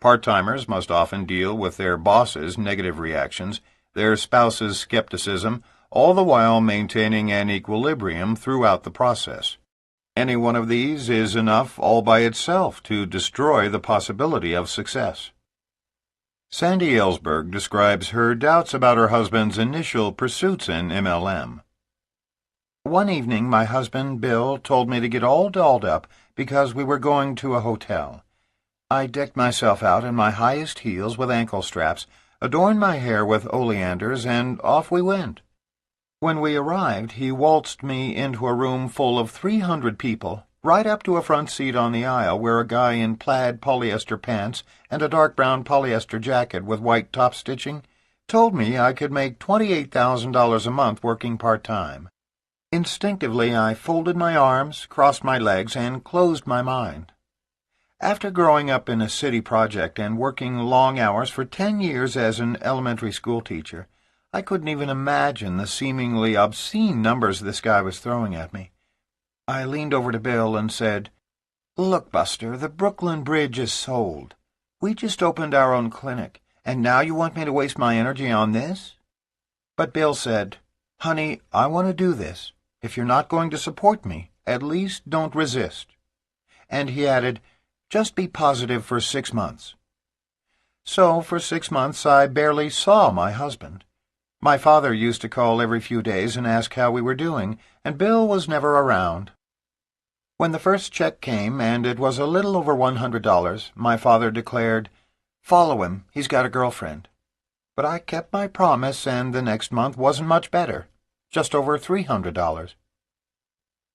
Part-timers must often deal with their boss's negative reactions, their spouse's skepticism, all the while maintaining an equilibrium throughout the process. Any one of these is enough all by itself to destroy the possibility of success. Sandy Ellsberg describes her doubts about her husband's initial pursuits in MLM. One evening, my husband, Bill, told me to get all dolled up because we were going to a hotel. I decked myself out in my highest heels with ankle straps, adorned my hair with oleanders, and off we went. When we arrived, he waltzed me into a room full of 300 people, right up to a front seat on the aisle where a guy in plaid polyester pants and a dark brown polyester jacket with white top stitching told me I could make $28,000 a month working part-time. Instinctively, I folded my arms, crossed my legs, and closed my mind. After growing up in a city project and working long hours for 10 years as an elementary school teacher, I couldn't even imagine the seemingly obscene numbers this guy was throwing at me. I leaned over to Bill and said, "Look, Buster, the Brooklyn Bridge is sold. We just opened our own clinic, and now you want me to waste my energy on this?" But Bill said, "Honey, I want to do this. If you're not going to support me, At least don't resist." And he added, "Just be positive for 6 months." So for 6 months I barely saw my husband. My father used to call every few days and ask how we were doing, and Bill was never around. When the first check came, and it was a little over $100, my father declared, "Follow him, he's got a girlfriend." But I kept my promise, and the next month wasn't much better, just over $300.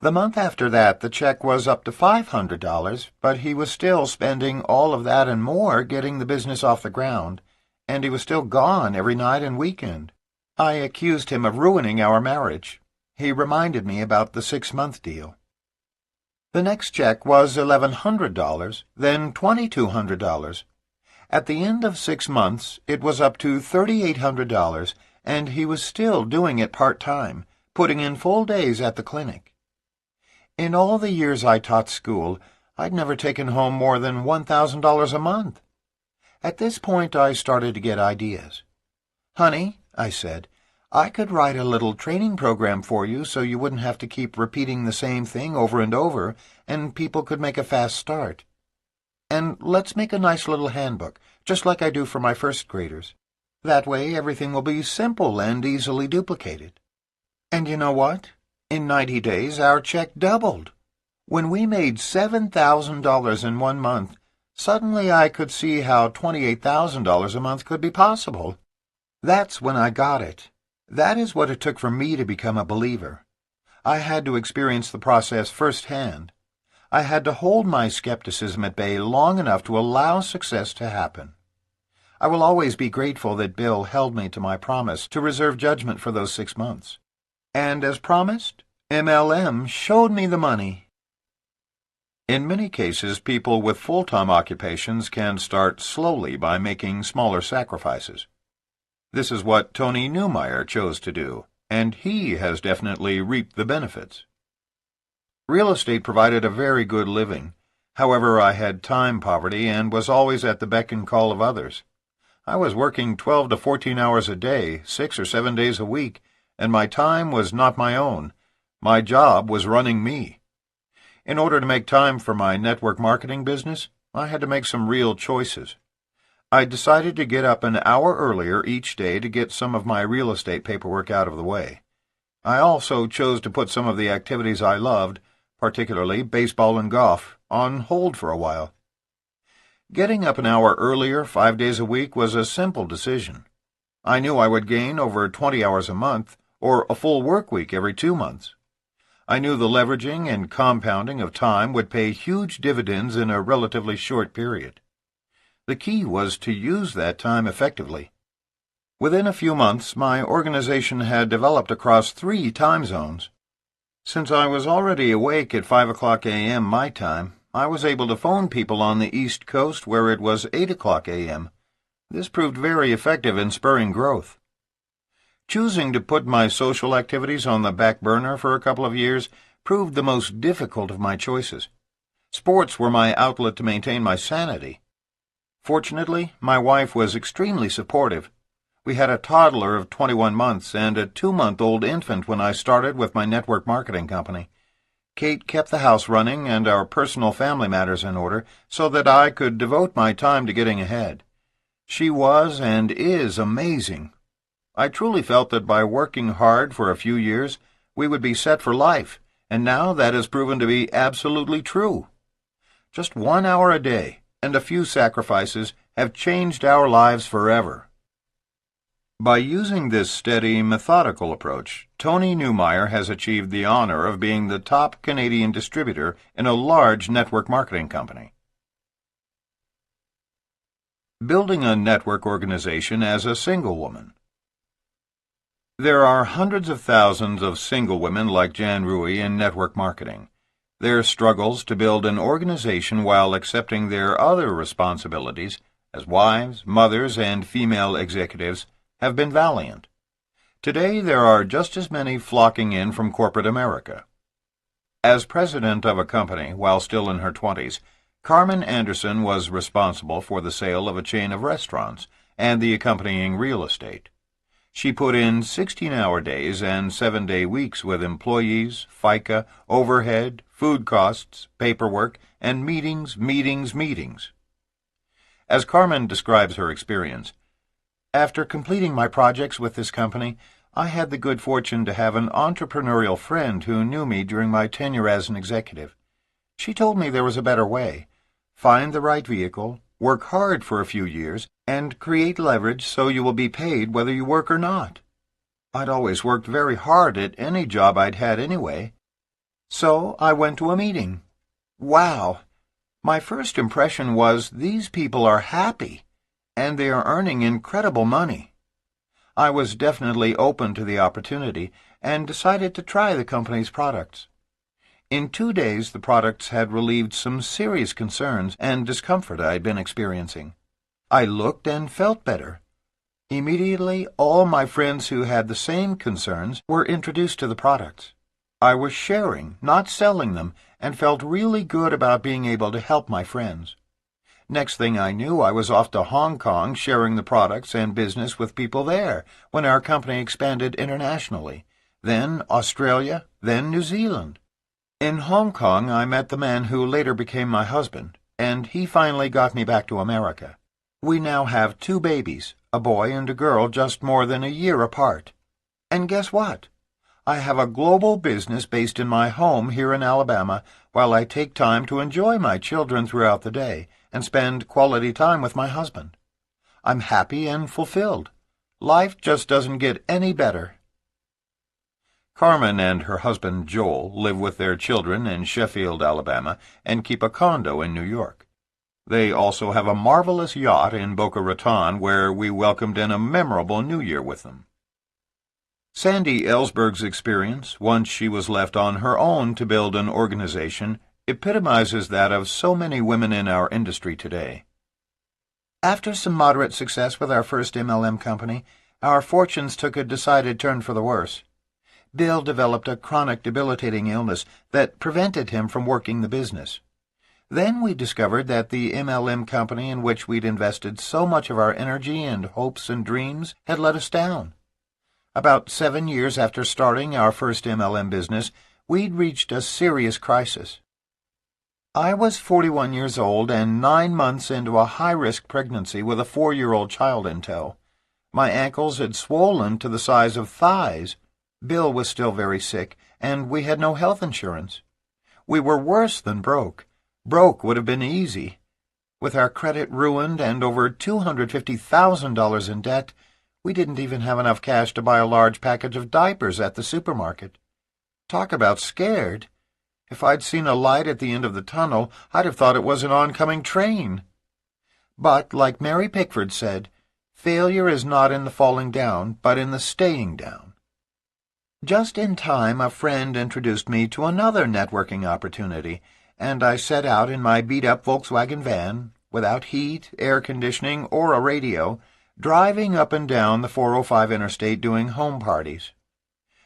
The month after that, the check was up to $500, but he was still spending all of that and more getting the business off the ground, and he was still gone every night and weekend. I accused him of ruining our marriage. He reminded me about the 6-month deal. The next check was $1,100, then $2,200. At the end of 6 months, it was up to $3,800, and he was still doing it part-time, putting in full days at the clinic. In all the years I taught school, I'd never taken home more than $1,000 a month. At this point, I started to get ideas. "Honey," I said, "I could write a little training program for you so you wouldn't have to keep repeating the same thing over and over, and people could make a fast start. And let's make a nice little handbook, just like I do for my first graders. That way everything will be simple and easily duplicated." And you know what? In 90 days, our check doubled. When we made $7,000 in 1 month, suddenly I could see how $28,000 a month could be possible. That's when I got it. That is what it took for me to become a believer. I had to experience the process firsthand. I had to hold my skepticism at bay long enough to allow success to happen. I will always be grateful that Bill held me to my promise to reserve judgment for those 6 months. And as promised, MLM showed me the money. In many cases, people with full-time occupations can start slowly by making smaller sacrifices. This is what Tony Newmeyer chose to do, and he has definitely reaped the benefits. Real estate provided a very good living. However, I had time poverty and was always at the beck and call of others. I was working 12 to 14 hours a day, 6 or 7 days a week, and my time was not my own. My job was running me. In order to make time for my network marketing business, I had to make some real choices. I decided to get up an hour earlier each day to get some of my real estate paperwork out of the way. I also chose to put some of the activities I loved, particularly baseball and golf, on hold for a while. Getting up an hour earlier 5 days a week was a simple decision. I knew I would gain over 20 hours a month, or a full work week every 2 months. I knew the leveraging and compounding of time would pay huge dividends in a relatively short period. The key was to use that time effectively. Within a few months, my organization had developed across 3 time zones. Since I was already awake at 5 o'clock a.m. my time, I was able to phone people on the East Coast where it was 8 o'clock a.m. This proved very effective in spurring growth. Choosing to put my social activities on the back burner for a couple of years proved the most difficult of my choices. Sports were my outlet to maintain my sanity. Fortunately, my wife was extremely supportive. We had a toddler of 21 months and a 2-month-old infant when I started with my network marketing company. Kate kept the house running and our personal family matters in order so that I could devote my time to getting ahead. She was and is amazing. I truly felt that by working hard for a few years, we would be set for life, and now that has proven to be absolutely true. Just 1 hour a day and a few sacrifices have changed our lives forever. By using this steady, methodical approach, Tony Newmeyer has achieved the honor of being the top Canadian distributor in a large network marketing company. Building a network organization as a single woman. There are hundreds of thousands of single women like Jan Rui in network marketing. Their struggles to build an organization while accepting their other responsibilities as wives, mothers, and female executives have been valiant. Today there are just as many flocking in from corporate America. As president of a company while still in her 20s, Carmen Anderson was responsible for the sale of a chain of restaurants and the accompanying real estate. She put in 16-hour days and 7-day weeks with employees, FICA, overhead, food costs, paperwork, and meetings. As Carmen describes her experience, after completing my projects with this company, I had the good fortune to have an entrepreneurial friend who knew me during my tenure as an executive. She told me there was a better way. Find the right vehicle, work hard for a few years, and create leverage so you will be paid whether you work or not. I'd always worked very hard at any job I'd had anyway. So I went to a meeting. Wow! My first impression was these people are happy, and they are earning incredible money. I was definitely open to the opportunity and decided to try the company's products. In 2 days, the products had relieved some serious concerns and discomfort I had been experiencing. I looked and felt better. Immediately, all my friends who had the same concerns were introduced to the products. I was sharing, not selling them, and felt really good about being able to help my friends. Next thing I knew, I was off to Hong Kong sharing the products and business with people there when our company expanded internationally, then Australia, then New Zealand. In Hong Kong, I met the man who later became my husband, and he finally got me back to America. We now have 2 babies, a boy and a girl just more than a year apart. And guess what? I have a global business based in my home here in Alabama while I take time to enjoy my children throughout the day and spend quality time with my husband. I'm happy and fulfilled. Life just doesn't get any better. Carmen and her husband Joel live with their children in Sheffield, Alabama, and keep a condo in New York. They also have a marvelous yacht in Boca Raton where we welcomed in a memorable New Year with them. Sandy Ellsberg's experience, once she was left on her own to build an organization, epitomizes that of so many women in our industry today. After some moderate success with our first MLM company, our fortunes took a decided turn for the worse. Bill developed a chronic debilitating illness that prevented him from working the business. Then we discovered that the MLM company in which we'd invested so much of our energy and hopes and dreams had let us down. About 7 years after starting our first MLM business, we'd reached a serious crisis. I was 41 years old and 9 months into a high-risk pregnancy with a 4-year-old child in tow. My ankles had swollen to the size of thighs. Bill was still very sick, and we had no health insurance. We were worse than broke. Broke would have been easy. With our credit ruined and over $250,000 in debt, we didn't even have enough cash to buy a large package of diapers at the supermarket. Talk about scared. If I'd seen a light at the end of the tunnel, I'd have thought it was an oncoming train. But, like Mary Pickford said, failure is not in the falling down, but in the staying down. Just in time, a friend introduced me to another networking opportunity, and I set out in my beat-up Volkswagen van, without heat, air conditioning, or a radio, driving up and down the 405 interstate doing home parties.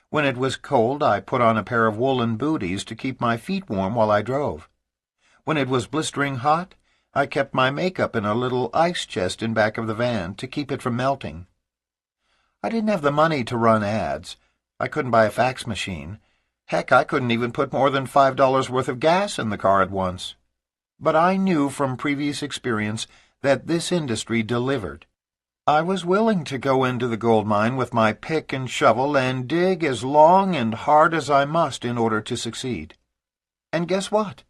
When it was cold, I put on a pair of woolen booties to keep my feet warm while I drove. When it was blistering hot, I kept my makeup in a little ice chest in back of the van to keep it from melting. I didn't have the money to run ads. I couldn't buy a fax machine. Heck, I couldn't even put more than $5 worth of gas in the car at once. But I knew from previous experience that this industry delivered. I was willing to go into the gold mine with my pick and shovel and dig as long and hard as I must in order to succeed. And guess what?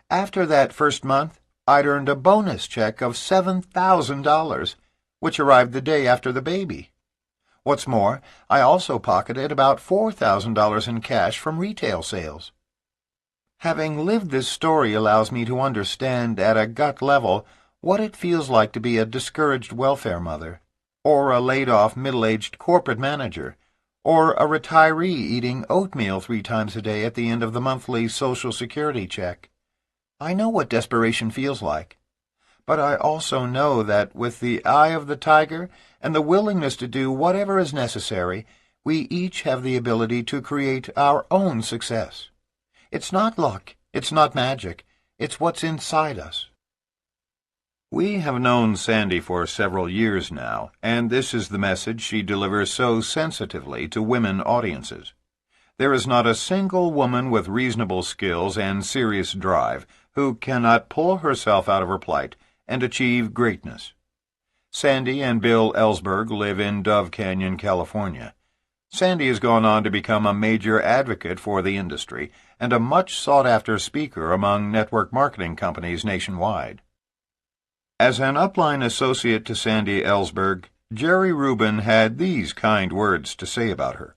After that first month, I'd earned a bonus check of $7,000, which arrived the day after the baby. What's more, I also pocketed about $4,000 in cash from retail sales. Having lived this story allows me to understand at a gut level what it feels like to be a discouraged welfare mother, or a laid-off middle-aged corporate manager, or a retiree eating oatmeal 3 times a day at the end of the monthly Social Security check. I know what desperation feels like. But I also know that with the eye of the tiger and the willingness to do whatever is necessary, we each have the ability to create our own success. It's not luck, it's not magic, it's what's inside us. We have known Sandy for several years now, and this is the message she delivers so sensitively to women audiences. There is not a single woman with reasonable skills and serious drive who cannot pull herself out of her plight and achieve greatness. Sandy and Bill Ellsberg live in Dove Canyon, California. Sandy has gone on to become a major advocate for the industry and a much sought-after speaker among network marketing companies nationwide. As an upline associate to Sandy Ellsberg, Jerry Rubin had these kind words to say about her.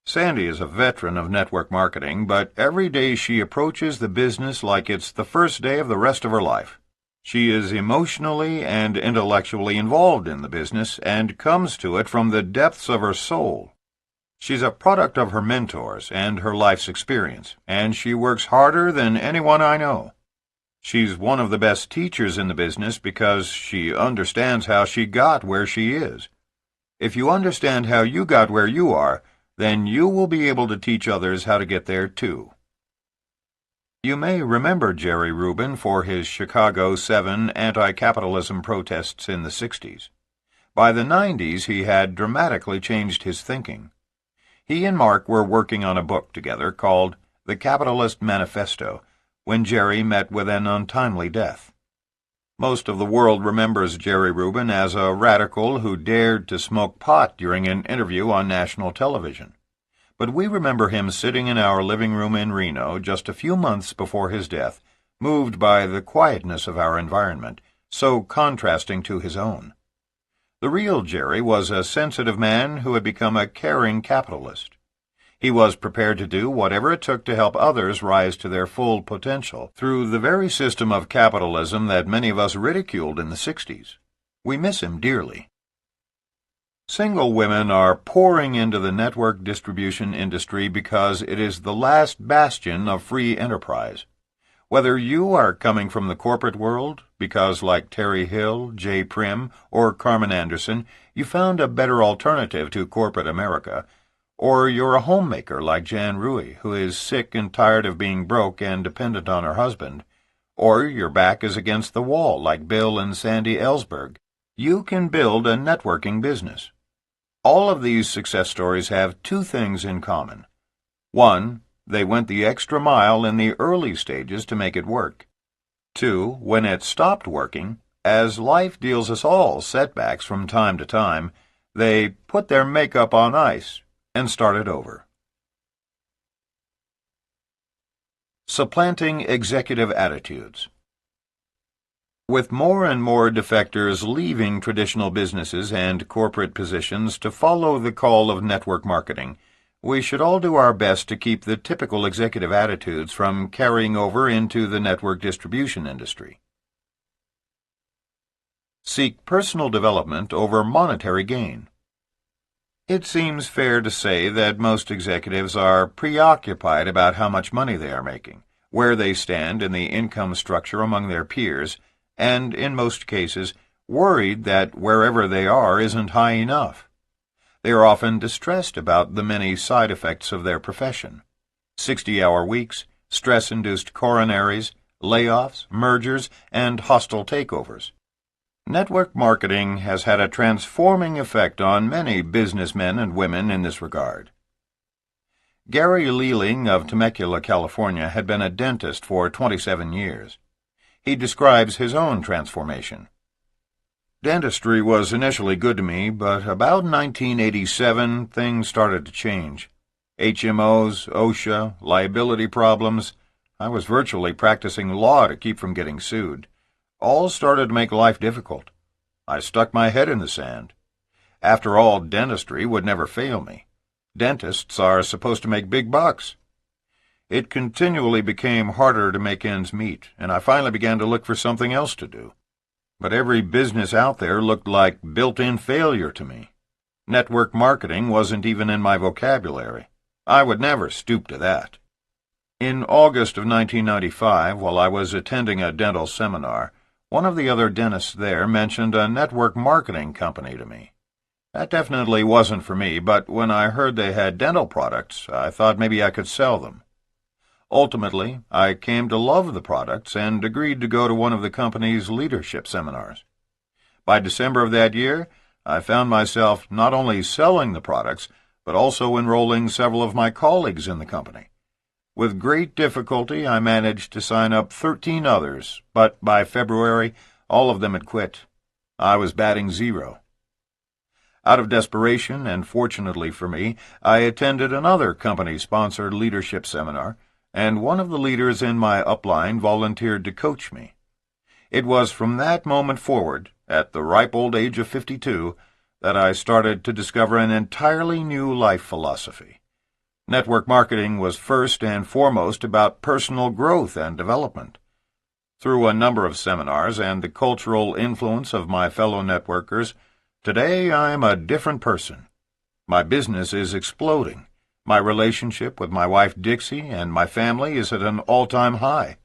Sandy is a veteran of network marketing, but every day she approaches the business like it's the first day of the rest of her life. She is emotionally and intellectually involved in the business and comes to it from the depths of her soul. She's a product of her mentors and her life's experience, and she works harder than anyone I know. She's one of the best teachers in the business because she understands how she got where she is. If you understand how you got where you are, then you will be able to teach others how to get there too. You may remember Jerry Rubin for his Chicago 7 anti-capitalism protests in the 60s. By the 90s, he had dramatically changed his thinking. He and Mark were working on a book together called The Capitalist Manifesto when Jerry met with an untimely death. Most of the world remembers Jerry Rubin as a radical who dared to smoke pot during an interview on national television. But we remember him sitting in our living room in Reno just a few months before his death, moved by the quietness of our environment, so contrasting to his own. The real Jerry was a sensitive man who had become a caring capitalist. He was prepared to do whatever it took to help others rise to their full potential through the very system of capitalism that many of us ridiculed in the 60s. We miss him dearly. Single women are pouring into the network distribution industry because it is the last bastion of free enterprise. Whether you are coming from the corporate world, because like Terry Hill, Jay Prim, or Carmen Anderson, you found a better alternative to corporate America, or you're a homemaker like Jan Rui, who is sick and tired of being broke and dependent on her husband, or your back is against the wall like Bill and Sandy Ellsberg, you can build a networking business. All of these success stories have two things in common. One, they went the extra mile in the early stages to make it work. Two, when it stopped working, as life deals us all setbacks from time to time, they put their makeup on ice and started over. Supplanting executive attitudes. With more and more defectors leaving traditional businesses and corporate positions to follow the call of network marketing, we should all do our best to keep the typical executive attitudes from carrying over into the network distribution industry. Seek personal development over monetary gain. It seems fair to say that most executives are preoccupied about how much money they are making, where they stand in the income structure among their peers, and, in most cases, worried that wherever they are isn't high enough. They are often distressed about the many side effects of their profession: 60-hour weeks, stress-induced coronaries, layoffs, mergers, and hostile takeovers. Network marketing has had a transforming effect on many businessmen and women in this regard. Gary Leeling of Temecula, California, had been a dentist for 27 years. He describes his own transformation. Dentistry was initially good to me, but about 1987 things started to change. HMOs, OSHA, liability problems. I was virtually practicing law to keep from getting sued. All started to make life difficult. I stuck my head in the sand. After all, dentistry would never fail me. Dentists are supposed to make big bucks. It continually became harder to make ends meet, and I finally began to look for something else to do. But every business out there looked like built-in failure to me. Network marketing wasn't even in my vocabulary. I would never stoop to that. In August of 1995, while I was attending a dental seminar, one of the other dentists there mentioned a network marketing company to me. That definitely wasn't for me, but when I heard they had dental products, I thought maybe I could sell them. Ultimately, I came to love the products and agreed to go to one of the company's leadership seminars. By December of that year, I found myself not only selling the products, but also enrolling several of my colleagues in the company. With great difficulty, I managed to sign up 13 others, but by February, all of them had quit. I was batting zero. Out of desperation, and fortunately for me, I attended another company-sponsored leadership seminar, and one of the leaders in my upline volunteered to coach me. It was from that moment forward, at the ripe old age of 52, that I started to discover an entirely new life philosophy. Network marketing was first and foremost about personal growth and development. Through a number of seminars and the cultural influence of my fellow networkers, today I am a different person. My business is exploding. My relationship with my wife Dixie and my family is at an all-time high,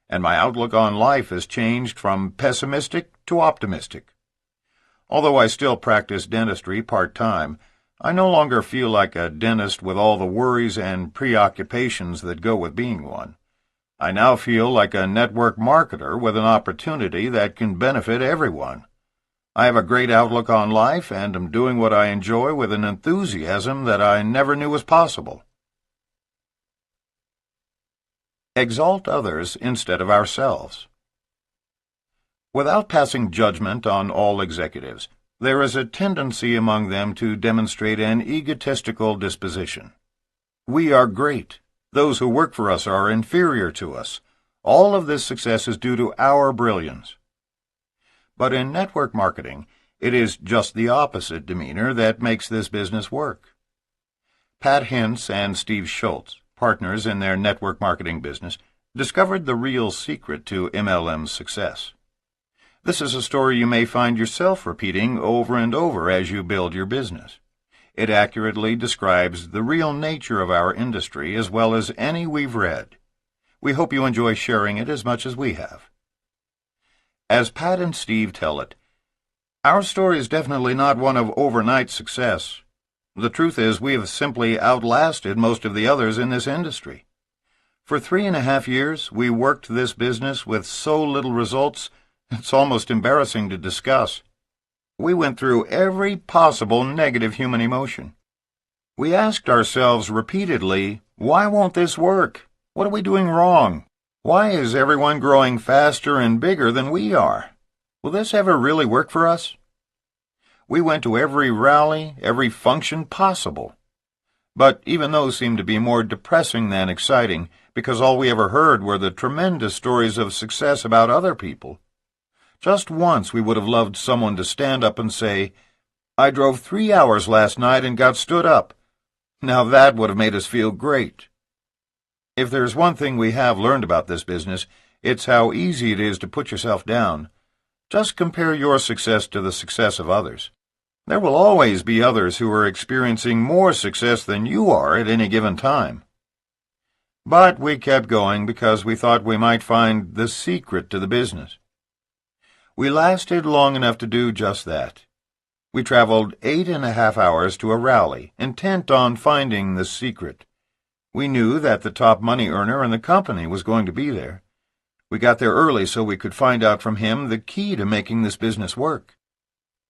and my outlook on life has changed from pessimistic to optimistic. Although I still practice dentistry part-time, I no longer feel like a dentist with all the worries and preoccupations that go with being one. I now feel like a network marketer with an opportunity that can benefit everyone. I have a great outlook on life and am doing what I enjoy with an enthusiasm that I never knew was possible. Exalt others instead of ourselves. Without passing judgment on all executives, there is a tendency among them to demonstrate an egotistical disposition. We are great. Those who work for us are inferior to us. All of this success is due to our brilliance. But in network marketing, it is just the opposite demeanor that makes this business work. Pat Hintz and Steve Schultz, partners in their network marketing business, discovered the real secret to MLM's success. This is a story you may find yourself repeating over and over as you build your business. It accurately describes the real nature of our industry as well as any we've read. We hope you enjoy sharing it as much as we have. As Pat and Steve tell it, our story is definitely not one of overnight success. The truth is we have simply outlasted most of the others in this industry. For 3.5 years, we worked this business with so little results, it's almost embarrassing to discuss. We went through every possible negative human emotion. We asked ourselves repeatedly, why won't this work? What are we doing wrong? Why is everyone growing faster and bigger than we are? Will this ever really work for us? We went to every rally, every function possible. But even those seemed to be more depressing than exciting, because all we ever heard were the tremendous stories of success about other people. Just once we would have loved someone to stand up and say, I drove 3 hours last night and got stood up. Now that would have made us feel great. If there's one thing we have learned about this business, it's how easy it is to put yourself down. Just compare your success to the success of others. There will always be others who are experiencing more success than you are at any given time. But we kept going because we thought we might find the secret to the business. We lasted long enough to do just that. We traveled 8.5 hours to a rally, intent on finding the secret. We knew that the top money earner in the company was going to be there. We got there early so we could find out from him the key to making this business work.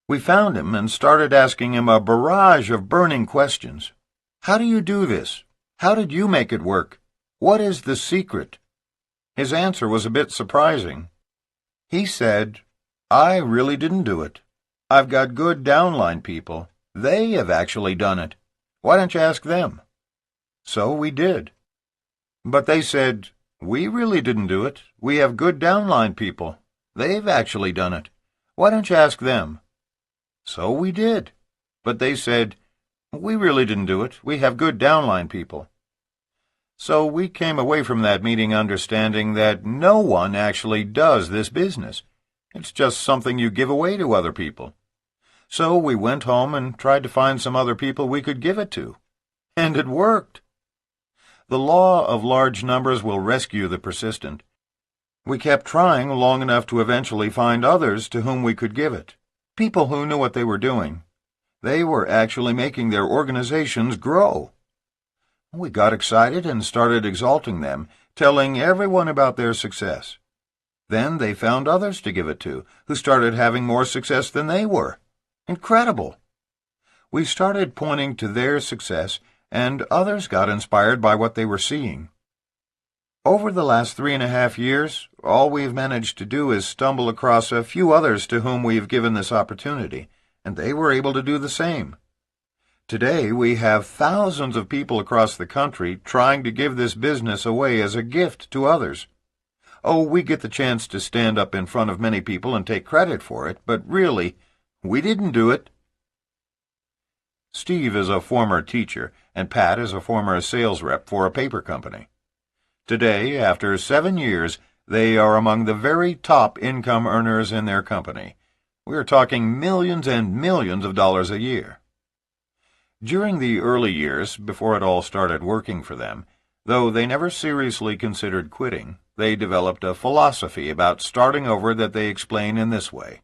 We found him and started asking him a barrage of burning questions. How do you do this? How did you make it work? What is the secret? His answer was a bit surprising. He said, I really didn't do it. I've got good downline people. They have actually done it. Why don't you ask them? So we did. But they said, we really didn't do it. We have good downline people. They've actually done it. Why don't you ask them? So we did. But they said, we really didn't do it. We have good downline people. So we came away from that meeting understanding that no one actually does this business. It's just something you give away to other people. So we went home and tried to find some other people we could give it to. And it worked. The law of large numbers will rescue the persistent. We kept trying long enough to eventually find others to whom we could give it. People who knew what they were doing. They were actually making their organizations grow. We got excited and started exalting them, telling everyone about their success. Then they found others to give it to, who started having more success than they were. Incredible! We started pointing to their success, and others got inspired by what they were seeing. Over the last 3.5 years, all we've managed to do is stumble across a few others to whom we've given this opportunity, and they were able to do the same. Today, we have thousands of people across the country trying to give this business away as a gift to others. Oh, we get the chance to stand up in front of many people and take credit for it, but really, we didn't do it. Steve is a former teacher, and Pat is a former sales rep for a paper company. Today, after 7 years, they are among the very top income earners in their company. We are talking millions and millions of dollars a year. During the early years, before it all started working for them, though they never seriously considered quitting, they developed a philosophy about starting over that they explain in this way.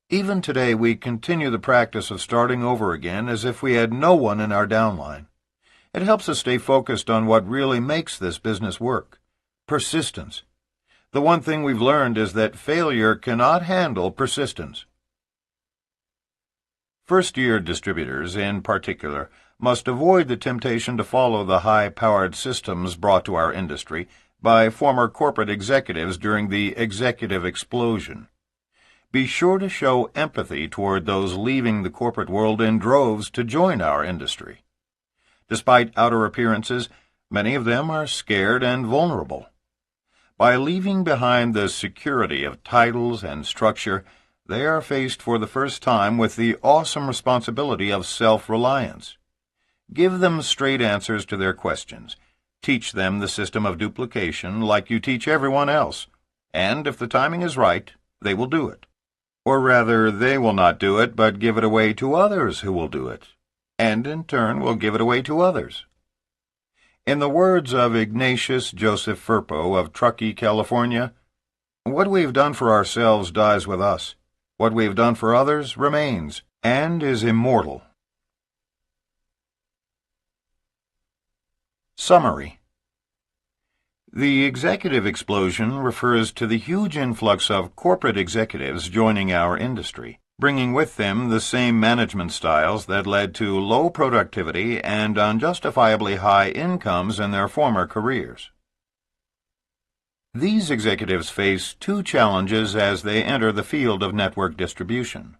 Even today, we continue the practice of starting over again as if we had no one in our downline. It helps us stay focused on what really makes this business work: persistence. The one thing we've learned is that failure cannot handle persistence. First-year distributors, in particular, must avoid the temptation to follow the high-powered systems brought to our industry by former corporate executives during the executive explosion. Be sure to show empathy toward those leaving the corporate world in droves to join our industry. Despite outer appearances, many of them are scared and vulnerable. By leaving behind the security of titles and structure, they are faced for the first time with the awesome responsibility of self-reliance. Give them straight answers to their questions. Teach them the system of duplication like you teach everyone else, and if the timing is right, they will do it. Or rather, they will not do it, but give it away to others who will do it, and in turn will give it away to others. In the words of Ignatius Joseph Firpo of Truckee, California, "What we have done for ourselves dies with us. What we have done for others remains, and is immortal." Summary. The executive explosion refers to the huge influx of corporate executives joining our industry, bringing with them the same management styles that led to low productivity and unjustifiably high incomes in their former careers. These executives face two challenges as they enter the field of network distribution.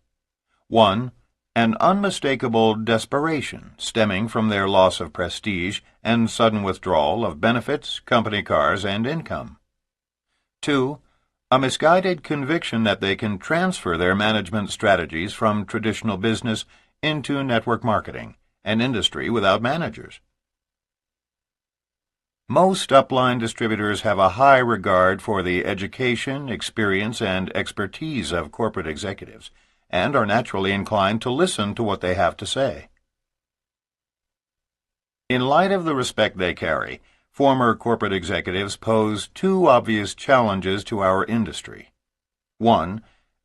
One, an unmistakable desperation stemming from their loss of prestige and sudden withdrawal of benefits, company cars, and income. Two, a misguided conviction that they can transfer their management strategies from traditional business into network marketing, an industry without managers. Most upline distributors have a high regard for the education, experience, and expertise of corporate executives, and are naturally inclined to listen to what they have to say. In light of the respect they carry, former corporate executives pose two obvious challenges to our industry. One,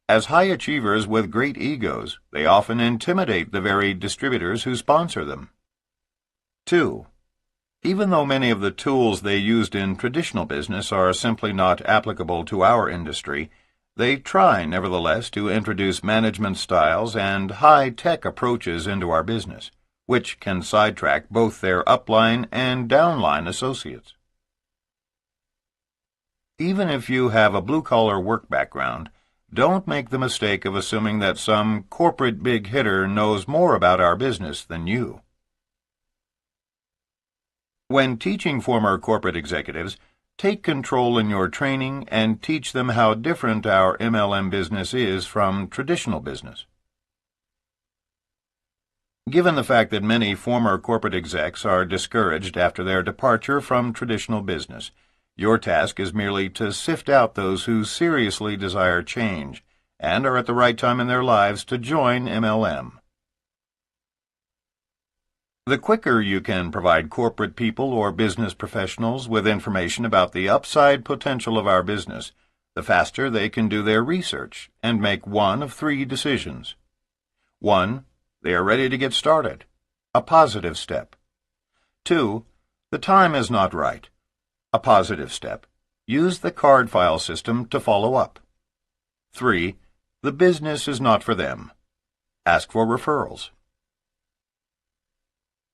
as high achievers with great egos, they often intimidate the very distributors who sponsor them. Two, even though many of the tools they used in traditional business are simply not applicable to our industry, they try, nevertheless, to introduce management styles and high-tech approaches into our business, which can sidetrack both their upline and downline associates. Even if you have a blue-collar work background, don't make the mistake of assuming that some corporate big hitter knows more about our business than you. When teaching former corporate executives, take control in your training and teach them how different our MLM business is from traditional business. Given the fact that many former corporate execs are discouraged after their departure from traditional business, your task is merely to sift out those who seriously desire change and are at the right time in their lives to join MLM. The quicker you can provide corporate people or business professionals with information about the upside potential of our business, the faster they can do their research and make one of three decisions. 1. They are ready to get started, a positive step. 2. The time is not right. A positive step. Use the card file system to follow up. 3. The business is not for them. Ask for referrals.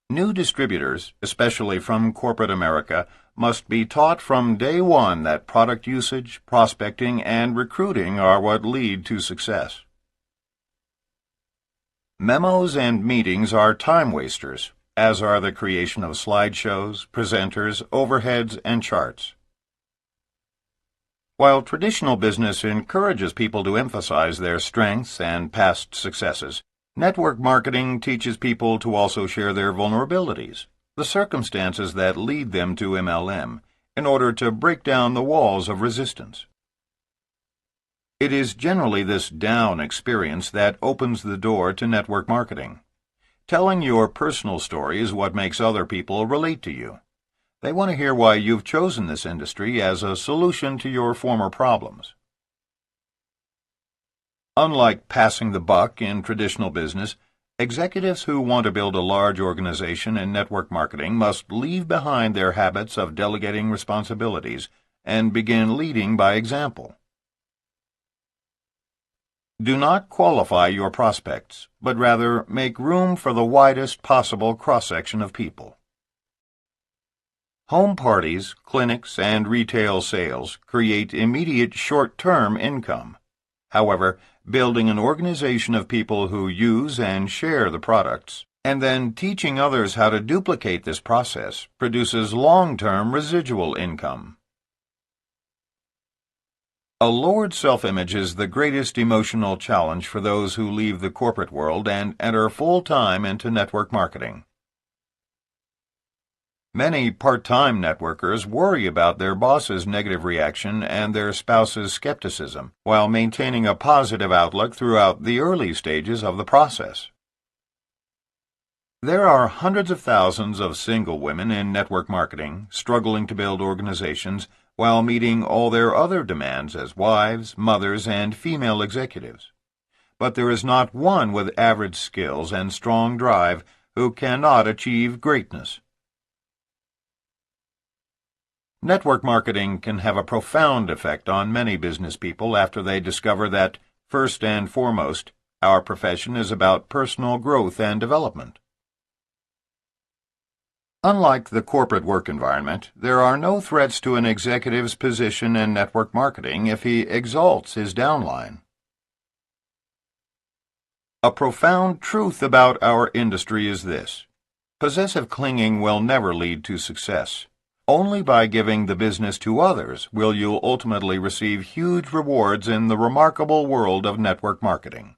New distributors, especially from corporate America, must be taught from day one that product usage, prospecting, and recruiting are what lead to success. Memos and meetings are time wasters, as are the creation of slideshows, presenters, overheads, and charts. While traditional business encourages people to emphasize their strengths and past successes, network marketing teaches people to also share their vulnerabilities, the circumstances that lead them to MLM, in order to break down the walls of resistance. It is generally this down experience that opens the door to network marketing. Telling your personal story is what makes other people relate to you. They want to hear why you've chosen this industry as a solution to your former problems. Unlike passing the buck in traditional business, executives who want to build a large organization in network marketing must leave behind their habits of delegating responsibilities and begin leading by example. Do not qualify your prospects, but rather make room for the widest possible cross-section of people. Home parties, clinics, and retail sales create immediate short-term income. However, building an organization of people who use and share the products, and then teaching others how to duplicate this process, produces long-term residual income. A lowered self-image is the greatest emotional challenge for those who leave the corporate world and enter full-time into network marketing. Many part-time networkers worry about their boss's negative reaction and their spouse's skepticism, while maintaining a positive outlook throughout the early stages of the process. There are hundreds of thousands of single women in network marketing, struggling to build organizations while meeting all their other demands as wives, mothers, and female executives. But there is not one with average skills and strong drive who cannot achieve greatness. Network marketing can have a profound effect on many business people after they discover that, first and foremost, our profession is about personal growth and development. Unlike the corporate work environment, there are no threats to an executive's position in network marketing if he exalts his downline. A profound truth about our industry is this: possessive clinging will never lead to success. Only by giving the business to others will you ultimately receive huge rewards in the remarkable world of network marketing.